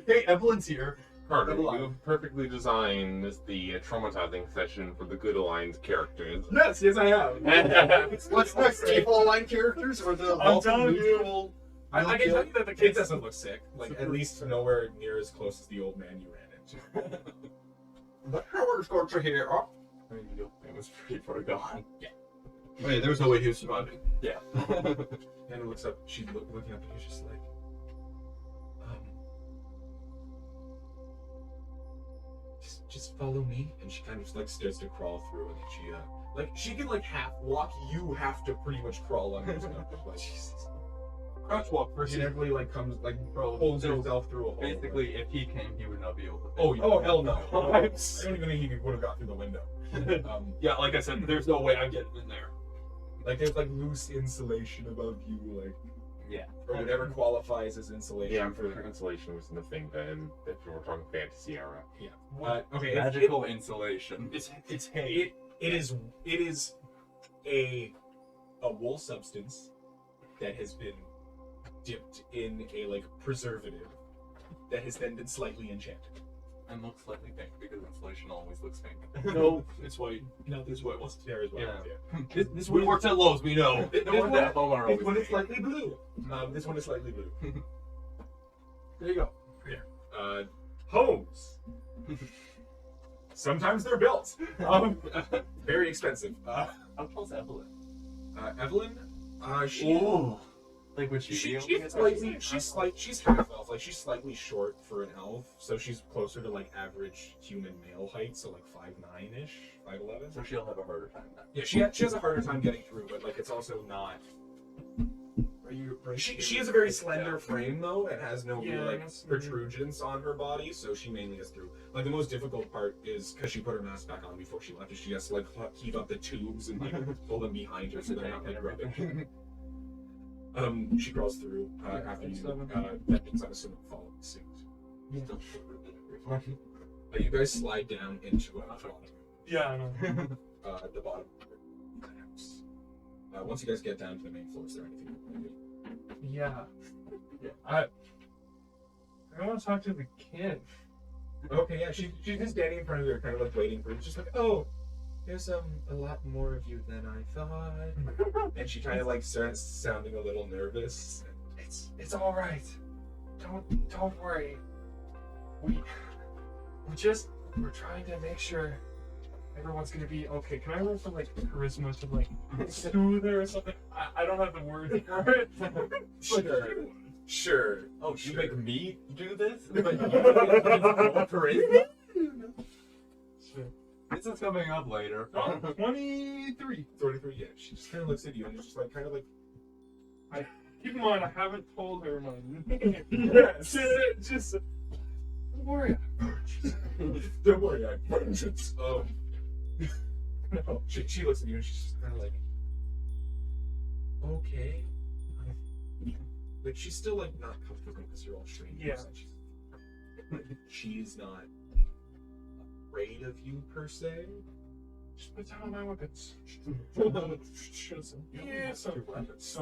Hey, Evelyn's here. Carter, Evelyn. you've perfectly designed the traumatizing session for the good aligned characters. Yes, I have. What's next? Evil aligned characters or the I'm telling you. neutral? I can tell you that the kid doesn't look sick. Like, at least nowhere near as close as the old man you ran into. The power's got to here. Oh. I mean, it was pretty far gone. Wait, there was no way he was surviving. Yeah. And it looks up, she's looking up, and he's just like, just follow me. And she kind of just like starts to crawl through, and then she can like half walk. You have to pretty much crawl under stuff. Like, Crouch walk she versus never like comes like holds herself through a hole. Basically, if he came, he would not be able to. Oh hell no! I don't even think he would have got through the window. yeah, like I said, there's no way I'm getting in there. Like there's like loose insulation above you, like Yeah. or whatever qualifies as insulation. Yeah, I'm for insulation was the thing then, if we're talking fantasy era. Yeah. Okay. Magical insulation. It's hay. It is a wool substance that has been dipped in a like preservative that has then been slightly enchanted. And looks slightly pink because insulation always looks pink. No, it's white. No, this white one. There is one. Yeah. Yeah. This one works at Lowe's, we know. This The ones one- at home are This always one is pink. slightly blue. This one is slightly blue. There you go. Here. Homes. Sometimes they're built. Very expensive. How tall's Evelyn? Evelyn. She. Ooh. Like, would she be able to She's get slightly, she's half elf. Like she's slightly short for an elf, so she's closer to like average human male height, so like 5'9" ish, 5'11". So she'll have a harder time then. Yeah, she has a harder time getting through, but like it's also not. She has a very slender frame though, and has no real like protrusions on her body, so she mainly gets through. Like the most difficult part is because she put her mask back on before she left, is she has to like heave up the tubes and like pull them behind her so they're not like rubbing. She crawls through after you. Vengeance, I'm assuming, following suit. You guys slide down into Yeah, I know. the bottom of the house. Once you guys get down to the main floor, is there anything you want to do? Yeah. I want to talk to the kid. Okay, yeah, she's just standing in front of you, kind of like waiting for you. Just like, oh, there's a lot more of you than I thought. And she kind of like starts sounding a little nervous. It's all right. Don't worry. We're trying to make sure everyone's gonna be okay. Can I roll for like charisma to like soothe her or something? I don't have the words for it. Sure. Oh, you Sure. make me do this? Charisma? Sure. This is coming up later. 23. 33, yeah. She just kind of looks at you and it's just like, kind of like, Keep in mind, I haven't told her my name. yes. Just don't worry. Don't worry, I'm vengeance. No, she looks at you and she's just kind of like, okay. Like she's still like not comfortable because you're all strangers. Yeah. And she's not afraid of you per se. Just put down my weapons. Yeah, some weapons.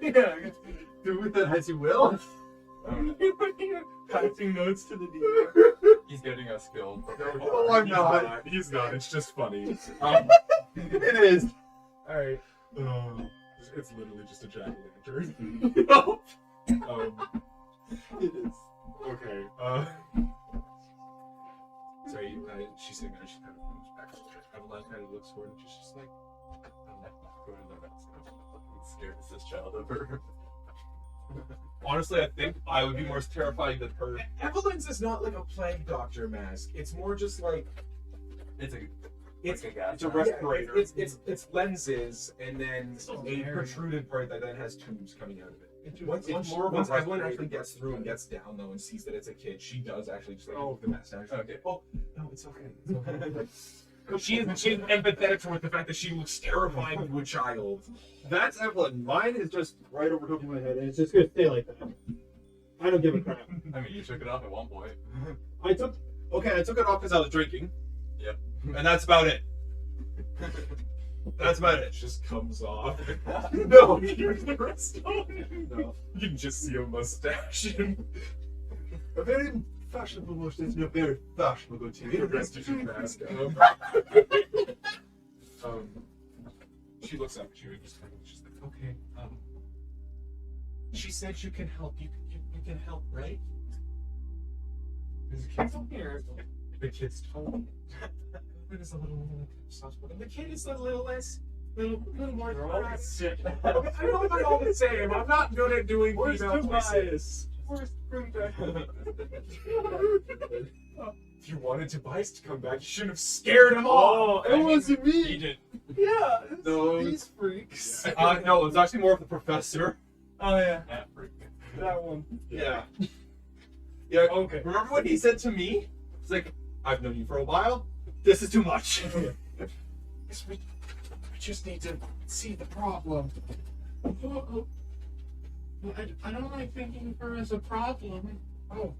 Yeah. Do with that as you will. Passing notes to the DM. He's getting us killed. Oh, I'm not. He's not. It's just funny. It is. All right. It's literally just a jack-o'-lantern. It is. Okay. Sorry, she's sitting there. She kind of comes back. Evelyn kind of looks forward and she's just like, I'm not going to the next one. I'm scared as this child of her. Honestly, I think I would be more terrified than her. Evelyn's is not like a plague doctor mask. It's more just like It's a it's gas. It's a mask. respirator. it's lenses and then a protruded part that then has tubes coming out of it. Once Evelyn actually gets through and gets down though and sees that it's a kid, she does actually just like move the mask down. Okay. Oh no, it's okay. It's okay. She is empathetic towards the fact that she looks terrifying to a child. That's Evelyn. Mine is just right over top of my head, and it's just gonna stay like that. I don't give a crap. I mean, you took it off at one point. I took I took it off because I was drinking. Yep. And that's about it. That's about It it. just comes off. No. Here's the rest on. No. You can just see a mustache. A very fashionable motion is a very fashionable Need a goatee. restitution mask. She looks up at you and just kind of, she's like, okay, she said you can help. You can help, right? There's a kid from here. The kid's told. It is a little soft, but the kid is a little less, little more. They're all sick. I know they're all the same. I'm not good at doing Where's female Tobias? voices. Where's Brenda? If you wanted Tobias to come back, you shouldn't have scared him off. It wasn't He me! did. Yeah, No. these freaks. No, it's actually more of the professor. Oh yeah, That freak. that one. Yeah. Yeah. Okay. Remember what he said to me? It's like, I've known you for a while. This is too much. Yes, we just need to see the problem. I don't like thinking of her as a problem. Oh,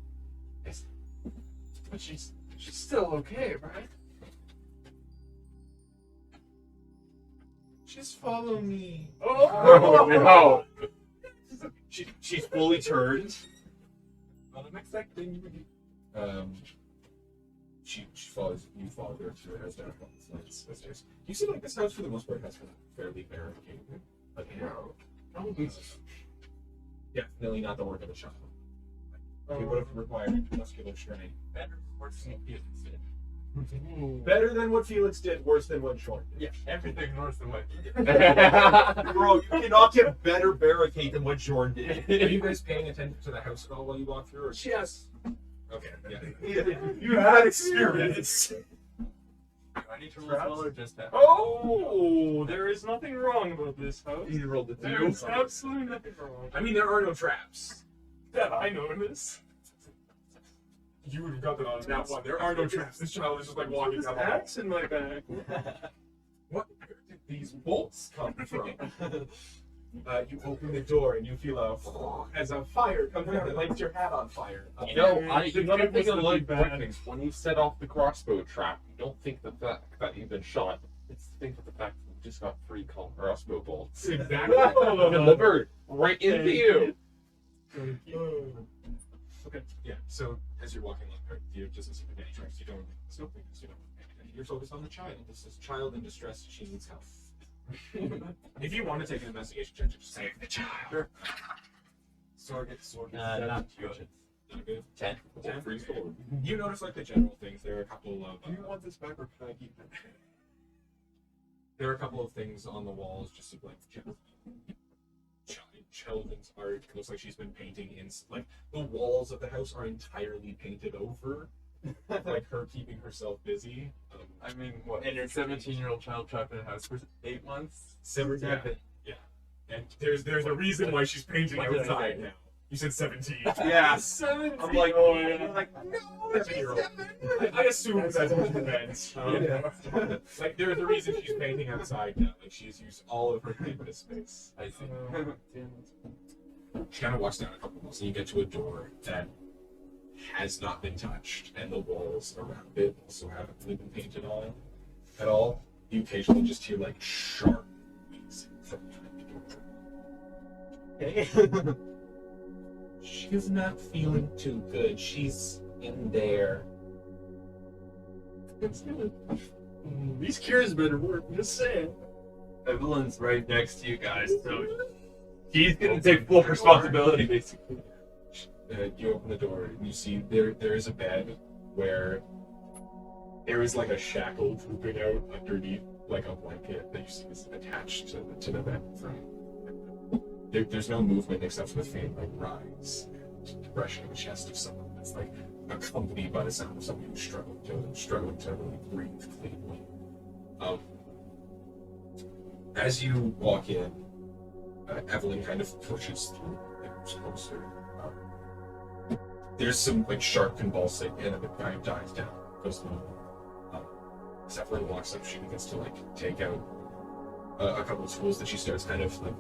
but she's still okay, right? Just follow me. Oh no! She's fully turned. Not unexpected. She follows you. Follow her to her house down a couple of flights of stairs. You see, like this house for the most part has been fairly barricaded. Like, definitely not the work of a child. It would have required muscular strength. Better or worse than Felix did. Better than what Felix did, worse than what Jorn did. Yeah, everything worse than what he did. Bro, you cannot get better barricade than what Jorn did. Are you guys paying attention to the house at all while you walk through? Or Yes. okay, yeah. You had experience. Do I need to roll well or just have? Oh, there is nothing wrong about this house. You rolled the There two. is absolutely nothing wrong. I mean, there are no traps. That I notice. You would have got that on that one. There are no traps. This child is just like walking There's down an the hall. axe in my bag. What? Where did these bolts come from? You open the door and you feel as a fire comes out and lights your hat on fire. You know, The another kid thing was I like looking bad. things, when you set off the crossbow trap, you don't think the fact that you've been shot. It's the thing with the fact that you just got 3 crossbow bolts Exactly. delivered right into you. Okay. Yeah. So as you're walking along, you just listen to any tracks. You don't stop because you don't. You're focused on the child. This is a child in distress. She needs help. If you want to take an investigation check, just save the child. Sure. Sword gets Not good. Not good. 10. 10. You notice like the general things. There are a couple of. Do you want this back or can I keep it? There are a couple of things on the walls, just like children's art. It looks like she's been painting in. Like the walls of the house are entirely painted over. Like her keeping herself busy. I mean, what? And your 17-year-old child trapped in a house for 8 months? Yeah. And there's a reason why she's painting What did I outside say? now. You said 17. Yeah. 17. I'm like, oh, yeah. like, no, 7-year-old. I assume that's what you meant. Like there's a reason she's painting outside now. Like she's used all of her canvas space. I see. She kind of walks down a couple walls and you get to a door that has not been touched, and the walls around it also haven't really been painted on at all. You occasionally just hear like sharp wheezing from behind the door. She's not feeling too good. She's in there. These cures better work. I'm just saying. Evelyn's right next to you guys, so he's gonna take full responsibility, basically. You open the door and you see there is a bed where there is like a shackle drooping out underneath like a blanket that you see is attached to the bed frame. There's no movement except for the faint like rise and depression in the chest of someone that's like accompanied by the sound of someone who's struggling to really breathe cleanly. As you walk in, Evelyn kind of pushes through and moves closer. There's some like sharp convulsing and then the guy dies down, goes to the as Evelyn walks up, she begins to like take out a couple of tools that she starts kind of like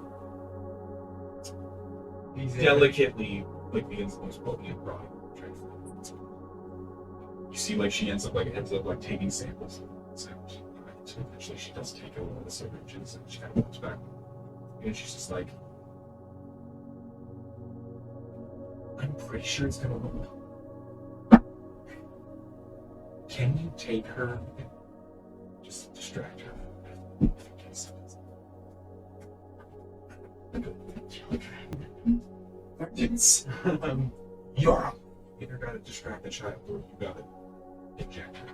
delicately like begins most poking and prying. You see like she ends up taking samples of it. Eventually she does take out one of the syringes and she kind of walks back. And she's just like, I'm pretty sure it's gonna work. Can you take her? Just distract her. It's you're up. Either gotta distract the child or you gotta inject her.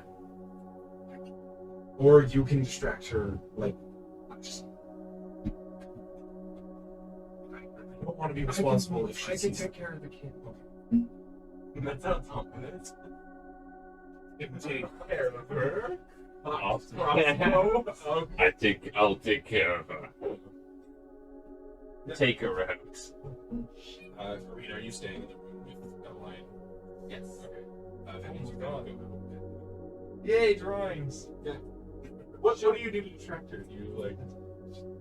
Or you can distract her like just I don't want to be responsible if she I can sees take care of the kid. That sounds ominous. him take care of her. Awesome. Okay. I'll take care of her. Take her out. Ariena, are you staying in the room with Eveline? Yes. Okay. That means you're gonna go. Yay, drawings! What do you do to distract her? Do you like?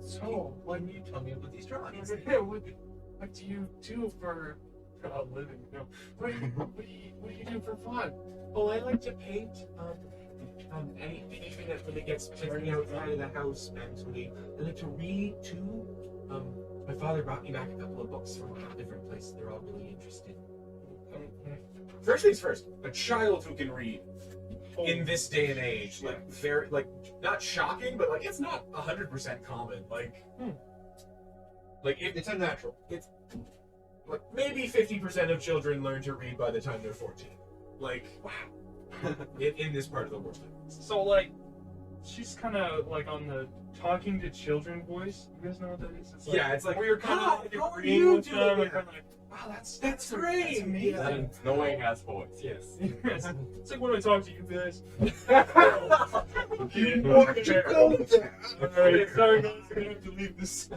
So, Why don't you tell me about these drawings? what do you do for a living? No. What do you do for fun? Oh, I like to paint. Anything that really gets me outside of the house mentally. I like to read too. My father brought me back a couple of books from different places. They're all really interesting. First things first, a child who can read in this day and age, like very, like not shocking, but like it's not 100% common. Like if It's unnatural. it's like maybe 50% of children learn to read by the time they're 14. Like wow, in this part of the world. So, like, she's kind of like on the talking to children voice. You guys know what that is? It's like, Yeah, it's like where you're kind "Hi, of like how are agreeing you with them doing?" and kind of like, wow, that's That's great. That's amazing. Yeah. Knowing has voice, yes. It's like when I talk to you guys. Okay. Why'd you go there? Alright, sorry guys, I'm gonna have to leave this.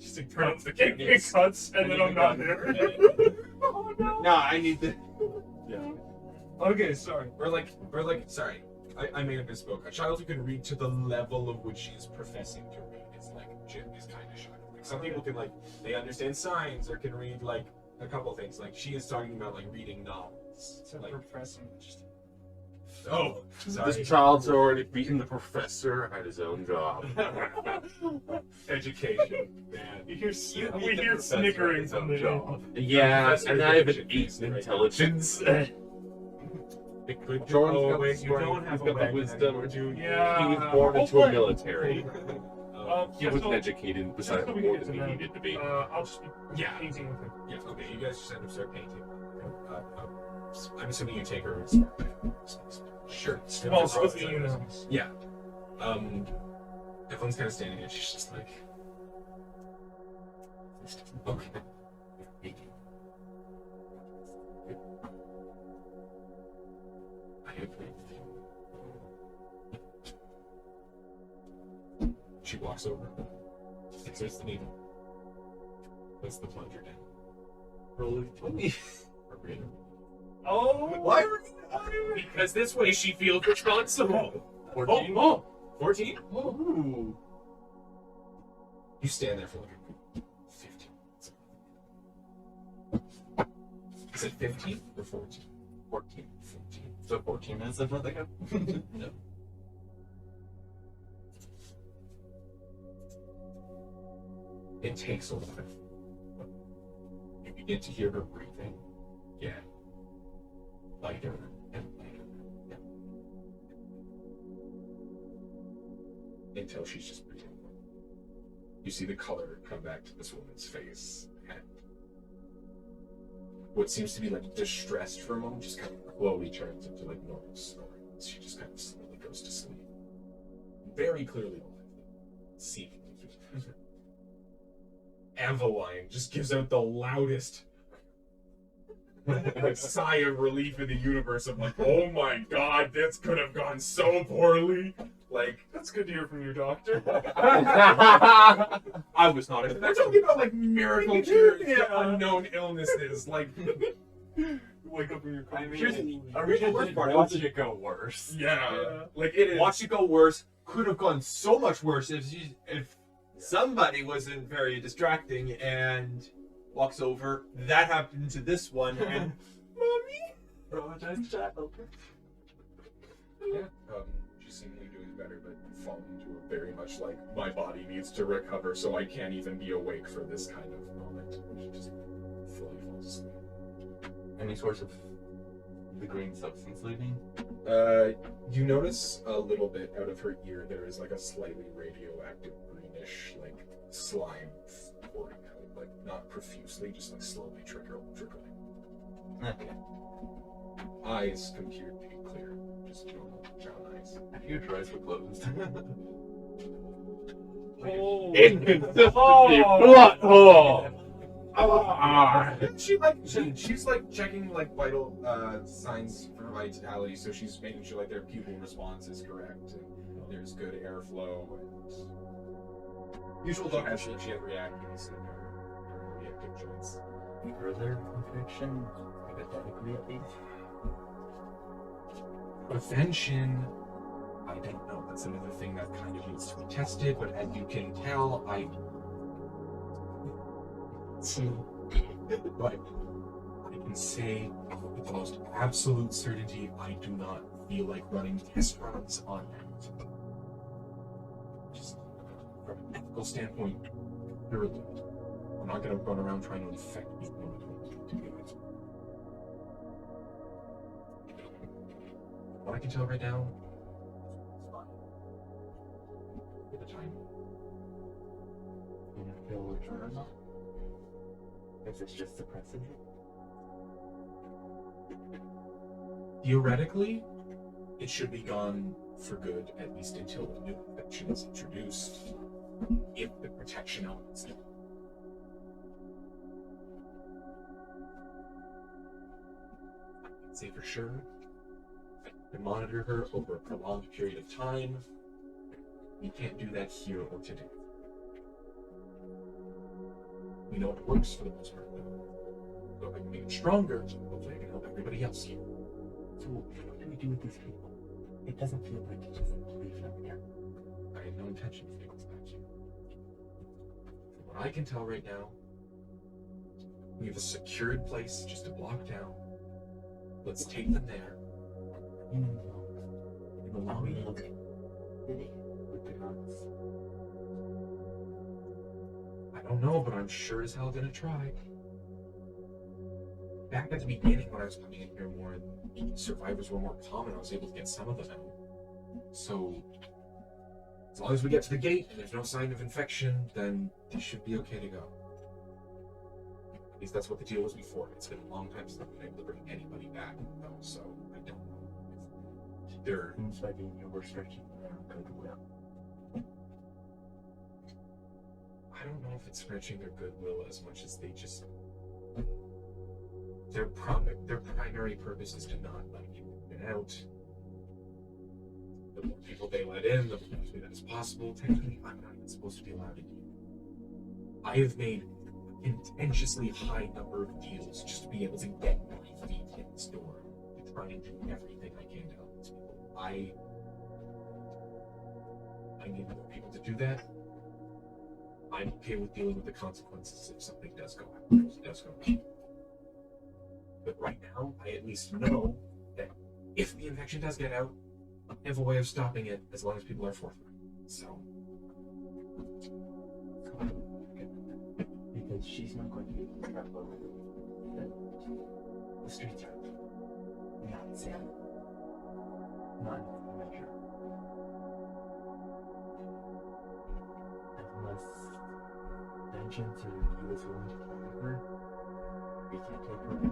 Just like turn off the cake, it cuts, and then I'm not there. Oh no. No, I need the. Okay, sorry. Or like, sorry, I may have misspoke. A child who can read to the level of which she is professing to read is like, is kind of shocking. Like, some people can like, they understand signs or can read like a couple things. Like she is talking about like reading novels. It's a Like, professor. Just... oh, sorry. This child's already beaten the professor at his own job. Education, man. You hear, You we beat the hear professor at snickering his from own the job. Yeah, Professor and I have an Inhibition 8 in right intelligence. Good. Jorn's Oh got wait, the you strength, don't have he's a got the wagon wisdom. anymore, do you? Yeah. He was born into a Hopefully- military. He yeah, wasn't so- educated besides so we more get than to he that. needed to be. I'll just be Yeah. painting with it. Yeah. Okay. You guys just end up start painting. I'm assuming you take her. Sure. Well, so you know. Yeah. Evelyn's kind of standing there. She's just like, okay. I agree. She walks over. Inserts the needle. Puts the plunger down. Roll a 20. Ariena. Oh! Why? Because this way she feels responsible. 14? Oh, 14? Ooh. You stand there for like a 15 minutes. Is it 15 or 14? 14. 14. So 14 minutes of nothing? No. It takes a while. You begin to hear her breathing. Yeah. Lighter and lighter. Yeah. Until she's just breathing. You see the color come back to this woman's face. And what seems to be like distressed for a moment just kind of slowly turns into like normal snoring. She just kind of slowly goes to sleep. Very clearly seemingly. Eveline just gives out the loudest sigh of relief in the universe of like, oh my god, this could have gone so poorly. Like, That's good to hear from your doctor. I was not they're expecting. talking about like miracle cures Yeah. to unknown illnesses. Like, Wake up in your I Here's mean, the original worst part. watching it go worse. yeah, like it is. Watch it go worse. Could have gone so much worse if somebody wasn't very distracting and walks over. That happened to this one, and Traumatized child. Yeah, she's seemingly doing better, but falling into a very much like my body needs to recover, so I can't even be awake for this kind of moment. She just fully falls asleep. Any source of the green substance leaving? You notice a little bit out of her ear there is like a slightly radioactive greenish like slime pouring out, like not profusely, just like slowly trickling. Okay. Eyes appear to be clear, just normal brown eyes. If your eyes were closed. Oh. Inconsistent plot hole. She's like checking like vital signs for vitality, so she's making sure like their pupil response is correct and there's good airflow and usual doctor shit. She had reactants in her reactive joints. Further infection, hypothetically at least. Prevention, I don't know. That's another thing that kind of needs to be tested, but as you can tell, but I can say with the most absolute certainty, I do not feel like running test runs on that. Just from an ethical standpoint, purely, I'm not going to run around trying to infect people to do it. What I can tell right now, it's fine. At the time. And if they'll return, if it's just suppressing it. Theoretically, it should be gone for good, at least until a new infection is introduced, if the protection elements do. I can say for sure, I can monitor her over a prolonged period of time. We can't do that here or today. We know it works for the most part, though. So if I can make it stronger, hopefully I can help everybody else here. So what do we do with these people? It doesn't feel like it just leave them again. I have no intention of taking this back here. From what I can tell right now, we have a secured place just a block down. Let's take them there. It will allow me to look with the guns. I don't know, but I'm sure as hell gonna try. Back at the beginning when I was coming in here more, survivors were more common. I was able to get some of them out. So, as long as we get to the gate and there's no sign of infection, then they should be okay to go. At least that's what the deal was before. It's been a long time since I've been able to bring anybody back, though, so I don't know if they're... Seems like we're stretching around goodwill. I don't know if it's stretching their goodwill as much as they just... Their primary purpose is to not let people get out. The more people they let in, the more likely that is possible. Technically, I'm not even supposed to be allowed in here. I have made an intensely high number of deals just to be able to get my feet in this door, to try and do everything I can to help these people. I need more people to do that. I'm okay with dealing with the consequences if something does go out. But right now, I at least know that if the infection does get out, I have a way of stopping it as long as people are forthright. So. Because she's not going to be able to travel the streets are not safe. Not in any measure. Unless vengeance or you is willing to carry her, we can't take her in.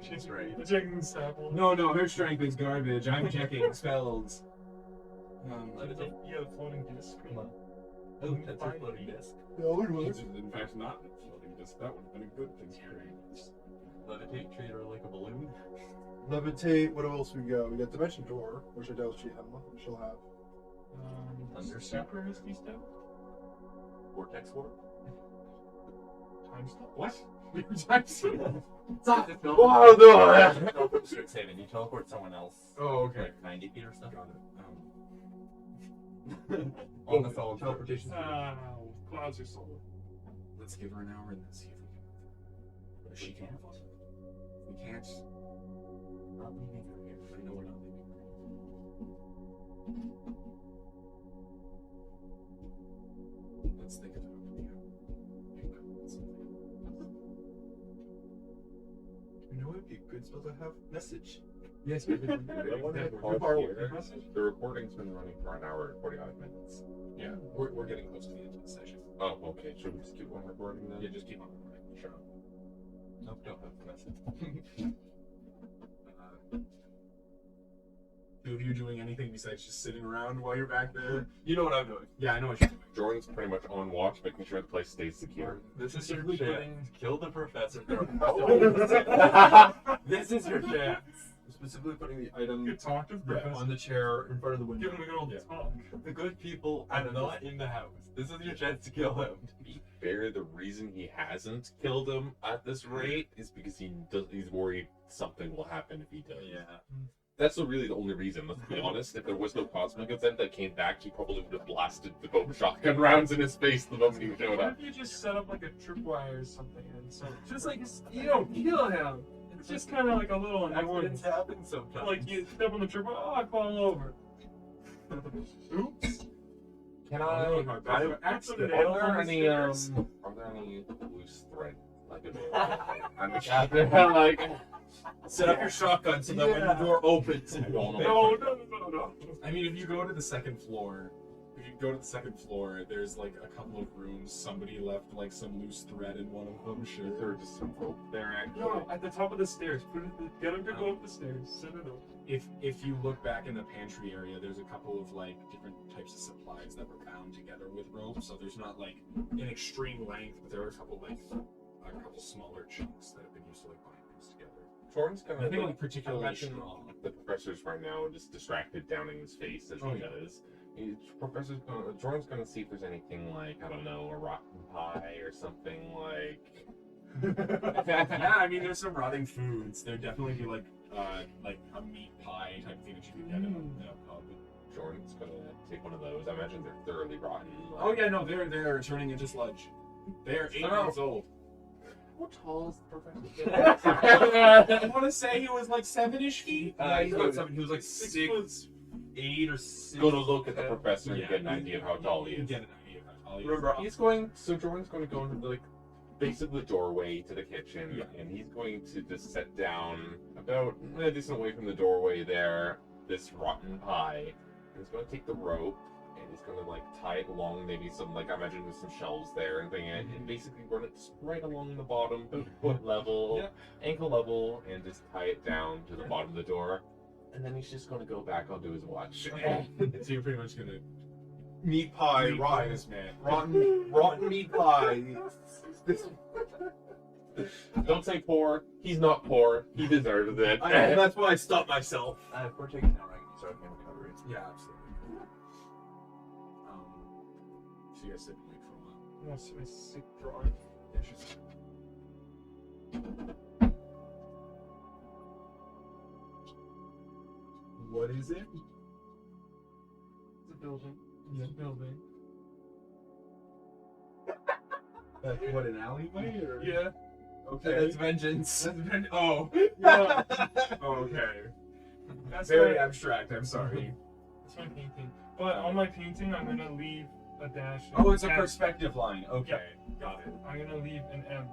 She's right. Checking the sample. No, her strength is garbage. I'm checking spells. You have a floating disc. Oh, that's a floating disc. In fact, not floating. Just that would have been a good thing. Levitate, treat her like a balloon. Levitate, what else we got? We got Dimension Door, which I doubt she'll have. Thunder Super Misty Step. Vortex Warp. Time Stop. What? Stop it, Wow, no. Strict saving. You teleport someone else. Oh, okay. Like 90 feet or stuff. Got it. On the phone. Teleportation. Clouds are solar. Let's give her an hour and then see if we can. But if she can't. If we can't, Not leaving her here. I know we're not leaving her. Let's think about it. good spell to have message. Yes, The recording's been running for an hour and 45 minutes. Yeah, we're getting close to the end of the session. Oh, okay. Should we just keep on recording then? Yeah, just keep on recording. Sure. Nope, don't have the message. Two of you doing anything besides just sitting around while you're back there? You know what I'm doing. Yeah, I know what you're doing. Jordan's pretty much on watch, making sure the place stays secure. This is your chance. Kill the professor. This is your chance. Specifically putting the item Good talk to Professor. on the chair in front of the window. Give him a good old talk. The good people are not in the house. This is your chance to kill him. To be fair, the reason he hasn't killed him at this rate is because he's worried something will happen if he does. Yeah. That's really the only reason, let's be honest. If there was no cosmic event that came back, he probably would have blasted the both shotgun rounds in his face the moment he showed What up. if you just set up like a tripwire or something, and so just like you don't kill him. It's just kind of like a little annoying. Accidents happen sometimes. Like you step on the tripwire, oh, I fall over. Oops. Can Oh, my bad. are there any loose thread? Like, I'm the captain. Like, Set up your shotgun so that when the door opens, I don't know. No. I mean, if you go to the second floor, there's like a couple of rooms. Somebody left like some loose thread in one of them. Sure. Is there just some rope there actually? No, at the top of the stairs. Get him to go up the stairs. Set it up. If you look back in the pantry area, there's a couple of like different types of supplies that were bound together with rope. So there's not like an extreme length, but there are a couple smaller chunks that have been used to like bind things together. Jordan's gonna Nothing like particularly imagine strong. the professor's right now just distracted downing his face as Oh, he yeah. does. Jordan's gonna see if there's anything like, I don't know, a rotten pie or something like. Yeah, I mean, there's some rotting foods. There'd definitely be like a meat pie type thing that you could get in a pub. Jordan's gonna take one of those. I imagine they're thoroughly rotten. Like, Oh yeah, no, they're turning into sludge. They're 8 months old. How tall is the I want to say he was like 7-ish feet. he's not 7. He was like 6'8" or 6. Go to look at the professor and get an idea of how tall he You is. get an idea of how tall he is. Remember, Jordan's going to go into basically the doorway to the kitchen, Yeah. and he's going to just set down about a decent way from the doorway there this rotten pie. And he's going to take the rope and he's going to like tie it along maybe some I imagine there's some shelves there and and basically run it just right along the bottom, foot level, ankle level, and just tie it down to the bottom of the door. And then he's just going to go back onto his watch. So you're pretty much gonna meat pie, rotten, this man. rotten meat pie. Don't say poor. He's not poor. He deserves it. That's why I stopped myself. If we're taking that right, you start getting recovery. Yeah, absolutely. So you guys sit and wait for a while. Yes, a sick drawing. Yeah, sure. What is it? It's a building. It's a building. Like what, an alleyway or? Yeah. Okay. That's vengeance. Oh. Yeah. Okay. That's Very my, abstract. I'm sorry. that's my painting. But on my painting, I'm gonna leave a dash. Oh, it's a M. perspective line. Okay, got it. I'm gonna leave an M.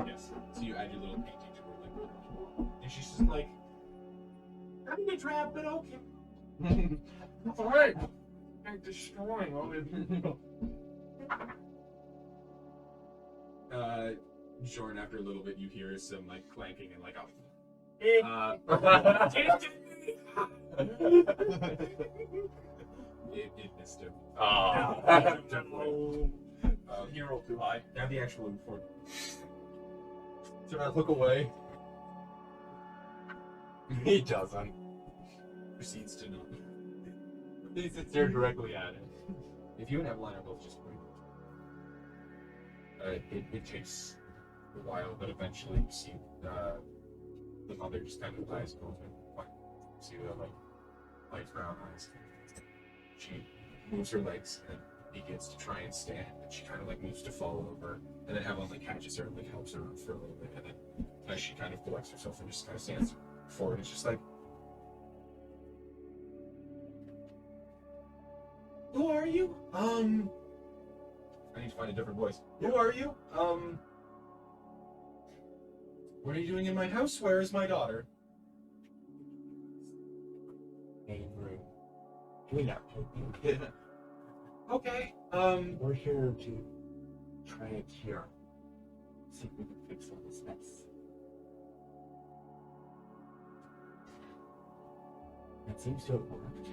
Yes. So you add your little painting to her, like, and she's just like, "I'm a trap, but okay." Alright! I'm destroying all the. Jorn, after a little bit, you hear some like clanking and like a. It missed him. Definitely. He rolled too high. Now the actual report. Should I look away? He doesn't. Proceeds to not. He sits there directly at it. If you and Eveline are both just going, it takes a while, but eventually you see the mother just kind of eyes open, see the like light brown eyes. She moves her legs and begins to try and stand, and she kind of like moves to fall over, and then Evelyn like catches her and like helps her up for a little bit, and then as she kind of collects herself and just kind of stands forward, it's just like, "Who are you? I need to find a different voice. Who are you? What are you doing in my house? Where is my daughter? Main room. We know. Okay. We're here to try a cure. See if we can fix all this mess. It seems to have worked.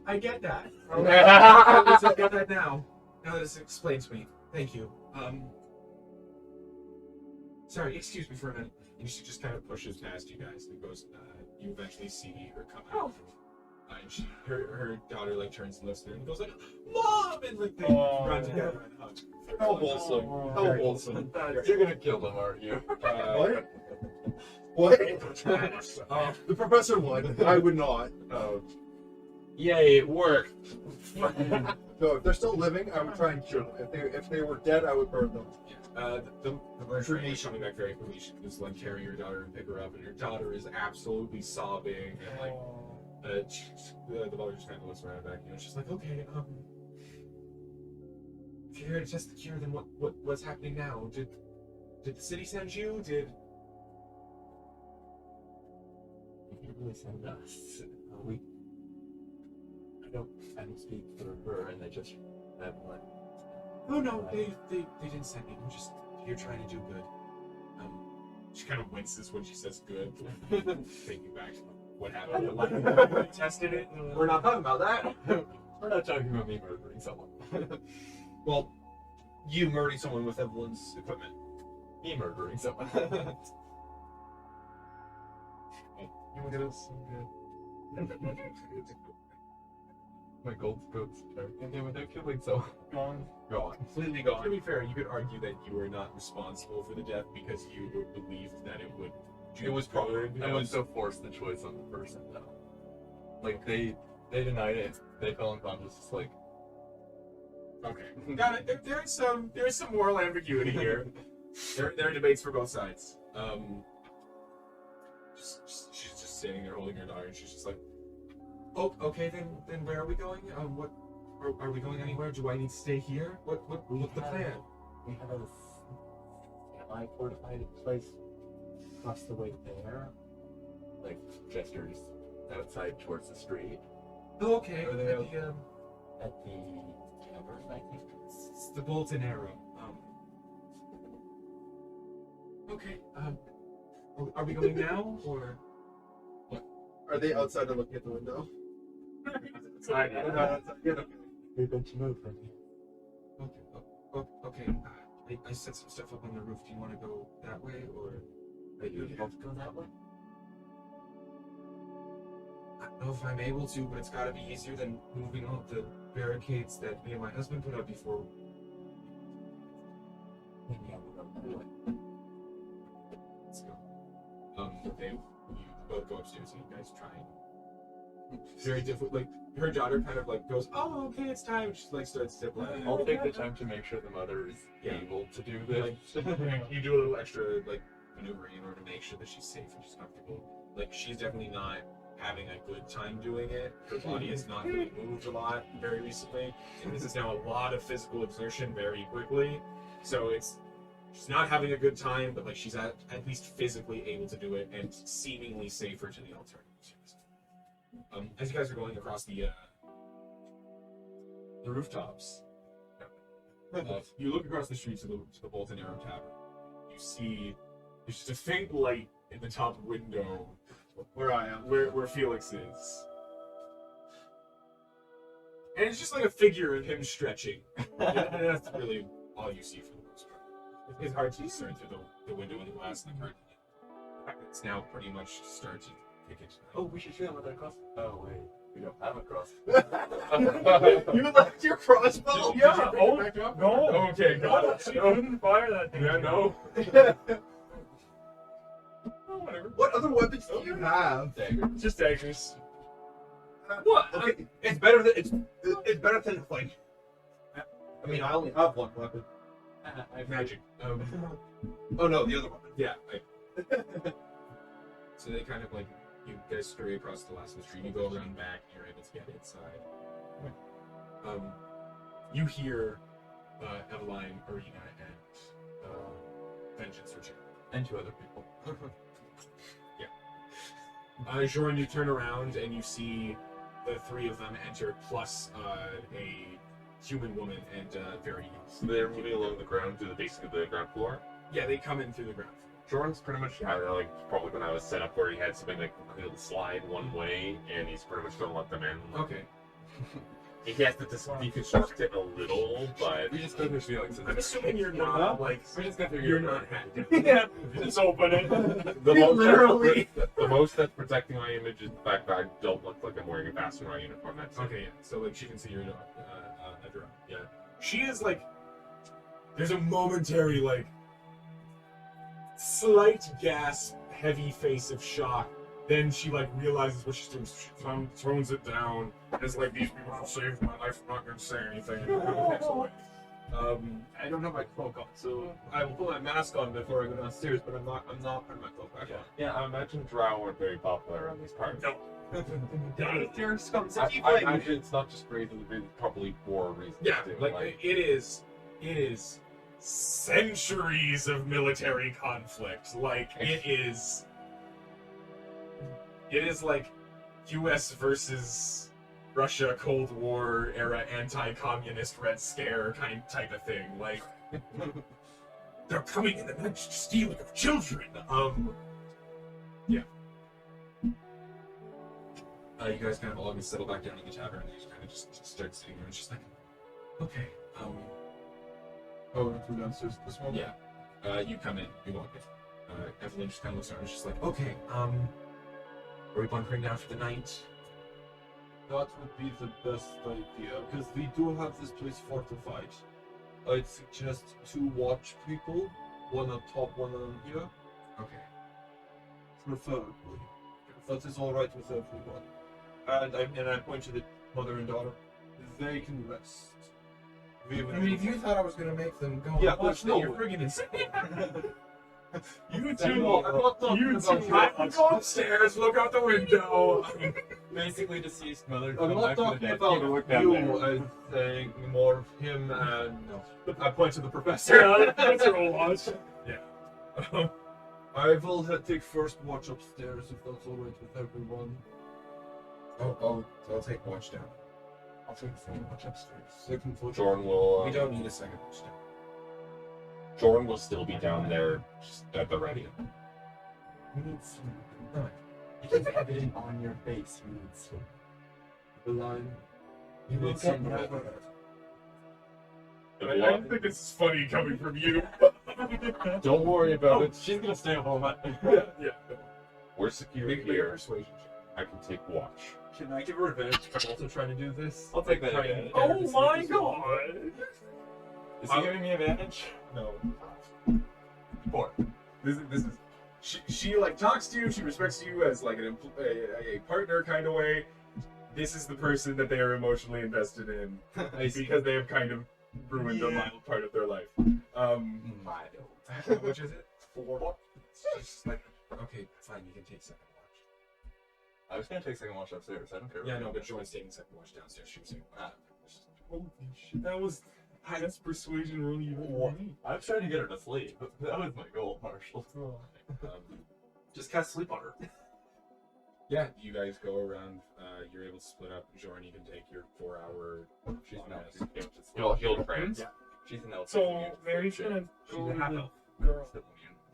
I get that. I get that now. Now that it's explained to me. Thank you. Sorry, excuse me for a minute. And she just kind of pushes past you guys and goes, you eventually see her come out. And her daughter like turns and looks at her and goes like, Mom! And like they run together and hug. How wholesome. How wholesome. You're gonna kill them, aren't you? What? What? The professor won. I would not. Yay, it worked. So if they're still living, I would try and cure them. If they were dead, I would burn them. The train is coming back very quickly. She was like carrying her daughter and pick her up, and her daughter is absolutely sobbing. And like, the mother just kind of looks around back. You know, she's like, okay, if you're here to test the cure, then what's happening now? Did the city send you? They didn't really send us. I don't speak for her, and they just have one. Oh no, they didn't send me. We're just here trying to do good. She kind of winces when she says good. Thinking back to what happened. We tested it. We're not talking about that. We're not talking about me murdering someone. Well, you murdering someone with Evelyn's equipment. Me murdering someone. You look at us so good. My gold goats are without killing someone. Gone. Gone. Completely To gone. be fair, you could argue that you were not responsible for the death because you believed that it would. It was probably. I would still force the choice on the person, though. Like, they denied it. They fell unconscious. It's like, Okay, got it. There is some moral ambiguity here. There are debates for both sides. She's just standing there holding her daughter, and she's just like, "Oh, okay. Then where are we going? What are we going anywhere? Do I need to stay here? What's the plan?" We have a semi-fortified place across the way there. Like, gestures outside towards the street. Oh, okay. Are they At the, At the tavern, I think. it's the Bolt and Arrow. Okay. Are we going now or? Are they outside and looking at the window? We've been to move from here. Okay. I set some stuff up on the roof. Do you want to go that way or? You both go that way? I don't know if I'm able to, but it's got to be easier than moving all the barricades that me and my husband put up before. Yeah, we'll go that way. Let's go. You both go upstairs and you guys try and. It's very difficult. Like her daughter kind of like goes, "Oh, okay, it's time." She like starts to like. I'll take the time to make sure the mother is able to do this. You do a little extra like maneuvering in order to make sure that she's safe and she's comfortable. Like she's definitely not having a good time doing it. Her body has not really moved a lot very recently, and this is now a lot of physical exertion very quickly. So she's not having a good time, but like she's at least physically able to do it and seemingly safer to the alternatives. As you guys are going across the rooftops, you look across the street to the Bolt and Arrow Tavern. You see there's just a faint light in the top window Where I am. where Felix is. And it's just like a figure of him stretching. And that's really all you see for the most part. It's hard to discern through the window and the glass and the curtain. In fact, it's now pretty much started to kick into night. Oh, we should shoot him with our cross. Oh, wait. We don't have a cross. You left your crossbow? Yeah. Oh, back up? no. Okay, got it. She couldn't fire that thing. Yeah, no. Oh, whatever. What other weapons do you have? Just daggers. What? Okay, it's better than it's better than like. I mean, I only have one weapon. Magic. Oh no, the other one. Yeah. So they kind of like, you guys scurry across the last of the street, you go around back, and you're able to get inside. You hear Eveline, Ariena, and vengeance for Jorn. And 2 other people. Jorn, you turn around and you see the 3 of them enter, plus a human woman and very. So they're moving along the ground to the basic of the ground floor. Yeah, they come in through the ground. Jorn's pretty much like probably going to have a setup where he had something like he'll slide one way, and he's pretty much going to let them in. Okay. He has to deconstruct it a little, but We just go through Felix. I'm assuming you're not like We just go through you're your not hacked. Yeah, just open it. the most that's protecting my image is the fact that I don't look like I'm wearing a Bastion uniform. That's it. Okay, yeah. So like she can see you're a drone. Yeah. She is like. There's a momentary like. Slight gasp, heavy face of shock. Then she like realizes what she's doing. She throws it down. It's like these people have saved my life. I'm not going to say anything. And walks away. I don't have my cloak on, so I will put my mask on before I go downstairs. But I'm not putting my cloak back on. Yeah, I imagine drow weren't very popular around these parts. No. Downstairs comes I imagine it's not just reasons, there's probably more reasons. Yeah, too, like it is centuries of military conflict. Like it is like US versus Russia Cold War era anti-communist Red Scare type of thing. Like they're coming in the night to stealing of children. Yeah. You guys kind of all get settled back down in the tavern, and you just kind of just start sitting there. And it's just like, okay, Oh, through downstairs this moment. yeah. You come in, you walk in. Evelyn just kind of looks around and is just like, okay, are we bunkering down for the night? That would be the best idea, because we do have this place fortified. I'd suggest 2 watch people, one on top, one on here, Okay. preferably. If that is alright with everyone. And I point to the mother and daughter. They can rest. We I mean, if you thought I was gonna make them go Yeah, and watch no. that, you're friggin' insane. You two, two, I'm not talking you about two, you. go upstairs, look out the window. Basically deceased mother. I'm not talking about you, I'm saying more of him and... I point to the professor. That's a watch. I will take first watch upstairs if that's alright with everyone. I'll take watch down. I'll take the second watch upstairs. Second watch. Jorn will. We don't need a second watch down. Jorn will still be down there, just at the ready. You need sleep. No. It is evident on your face you need sleep. The line. You will need get some nowhere. I don't think this is funny coming from you. Don't worry about it. She's gonna stay up all night. Yeah. We're secure Big here. persuasion. I can take watch. Can I give her advantage? I'm also trying to do this. I'll take that Trying advantage. to get her Oh to my sleep as well. god! Is he giving me advantage? No. 4. This is she like talks to you. She respects you as like a partner kind of way. This is the person that they are emotionally invested in because they have kind of ruined a little part of their life. How much is it? 4. It's just like, okay, fine, you can take second watch. I was gonna take second watch upstairs. I don't care. Yeah, no, but Jorn's taking second watch downstairs. She was saying, Holy shit, that was highest persuasion roll you've ever made. I was trying to get her to sleep. That was my goal, Marshall. Just cast sleep on her. yeah, you guys go around. You're able to split up. Jorn, you can take your 4-hour. She's not. He'll trans. Yeah. She's an elf. So Mary's gonna She's go a with half the elf. girl. Still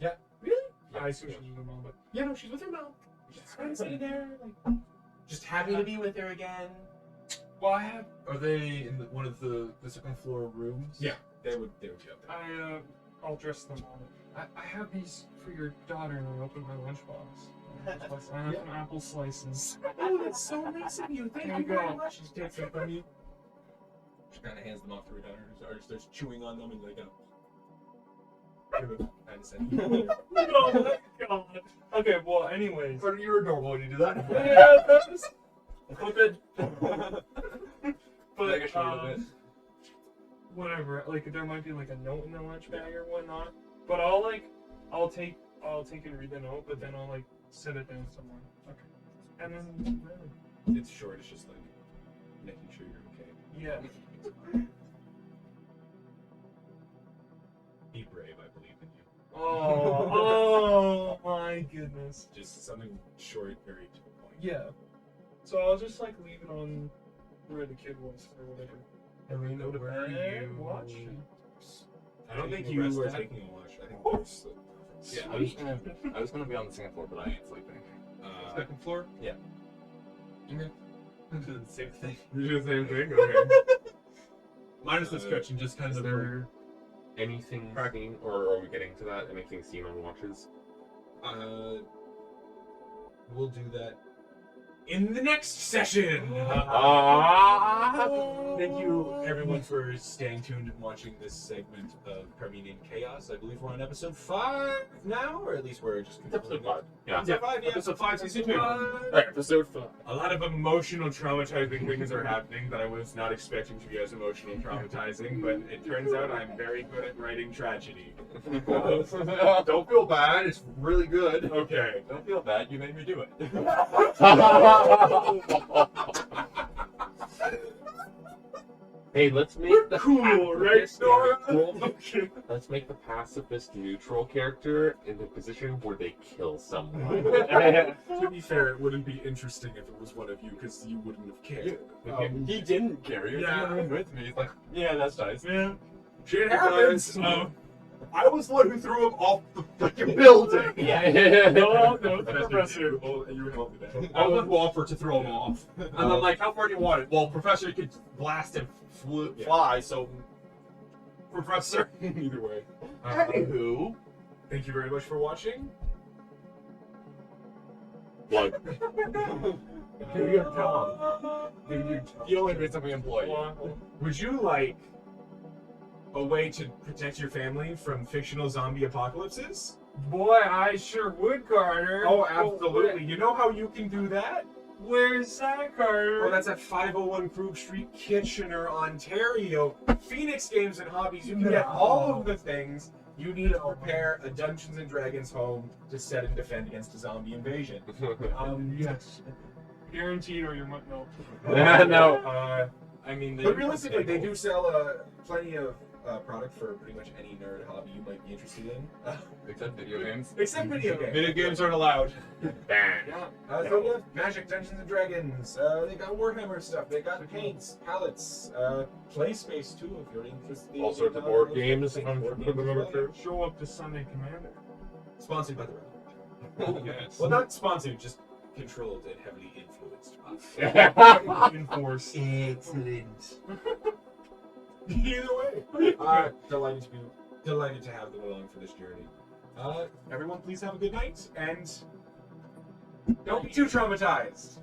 immune. Really? I assume she's with her mom, but Yeah, no, she's with her mom. She's kind of sitting there, like, just happy to be with her again. well, I have Are they in one of the second floor rooms? Yeah, they would be up there. I'll dress them on. I have these for your daughter, and I opened my lunchbox. I have some apple slices. Oh, that's so nice of you. Thank There you you very go. much. She takes them from you. She kind of hands them off to her daughter, or starts chewing on them, and they go. Oh my god. Okay, well, anyways. But you're adorable when you do that. Yeah, that's a bit. Like a But short bit. whatever. Like there might be like a note in the lunch bag or whatnot. But I'll take and read the note, but then I'll like set it down somewhere. Okay. And then It's short. It's just like making sure you're okay. yeah. Be brave. I believe in you. Oh my goodness. Just something short, very to the point. Yeah. So I'll just like leave it on where the kid was or whatever. Ariena, where are you? Watch. I don't think Taking you a rest were at? taking a watch. I think you were sleeping. Yeah, I was gonna be on the second floor, but I ain't sleeping. Second floor? Yeah. Okay. Do the same thing. You do the same thing? Okay. Minus the stretching, just kind Is of there anything seen, or are we getting to that? Anything seen on watches? We'll do that in the next session. Thank you, everyone, for staying tuned and watching this segment of Karminian Chaos. I believe we're on episode 5 now, or at least we're just Episode 5. Yeah. Episode 5, yeah. episode 5, season 2. Alright, episode 5. A lot of emotional, traumatizing things are happening that I was not expecting to be as emotional and traumatizing, but it turns out I'm very good at writing tragedy. Don't feel bad. It's really good. Okay. Don't feel bad, you made me do it. Hey, let's make the Cool, right, pacifist Nora? neutral. Let's make the pacifist neutral character in the position where they kill someone. To be fair, it wouldn't be interesting if it was one of you, because you wouldn't have cared. He didn't care. He was in the room with me. He's like, yeah, that's nice. Yeah. Shit happens. I was the one who threw him off the freaking building. No, Professor. You were helping that. I was who offered to throw him off. And I'm like, how far do you want it? Well, Professor could blast and fly, so Professor. Either way. Anywho. Thank you very much for watching. Plug. Do your job. Do your job. You only made something employee. Would you like a way to protect your family from fictional zombie apocalypses? Boy, I sure would, Carter. Oh, absolutely. You know how you can do that? Where's that, Carter? Well, that's at 501 Krug Street, Kitchener, Ontario. Phoenix Games and Hobbies. You can get all of the things you need to prepare a Dungeons and Dragons home to set and defend against a zombie invasion. Yes. Guaranteed, or you might know. No. I mean, But realistically, they do sell plenty of product for pretty much any nerd hobby you might be interested in. Except video games. Except video games. Video games aren't allowed. Bang. So you have Magic, Dungeons and Dragons. They got Warhammer stuff. They got paints, palettes, play space too if you're interested. All sorts of board games. Show up to Sunday Commander. Sponsored by the Red. Yes. Well, not sponsored, just controlled and heavily influenced by. Enforced. Excellent. Either way, delighted to have them along for this journey. Everyone, please have a good night and don't be too traumatized.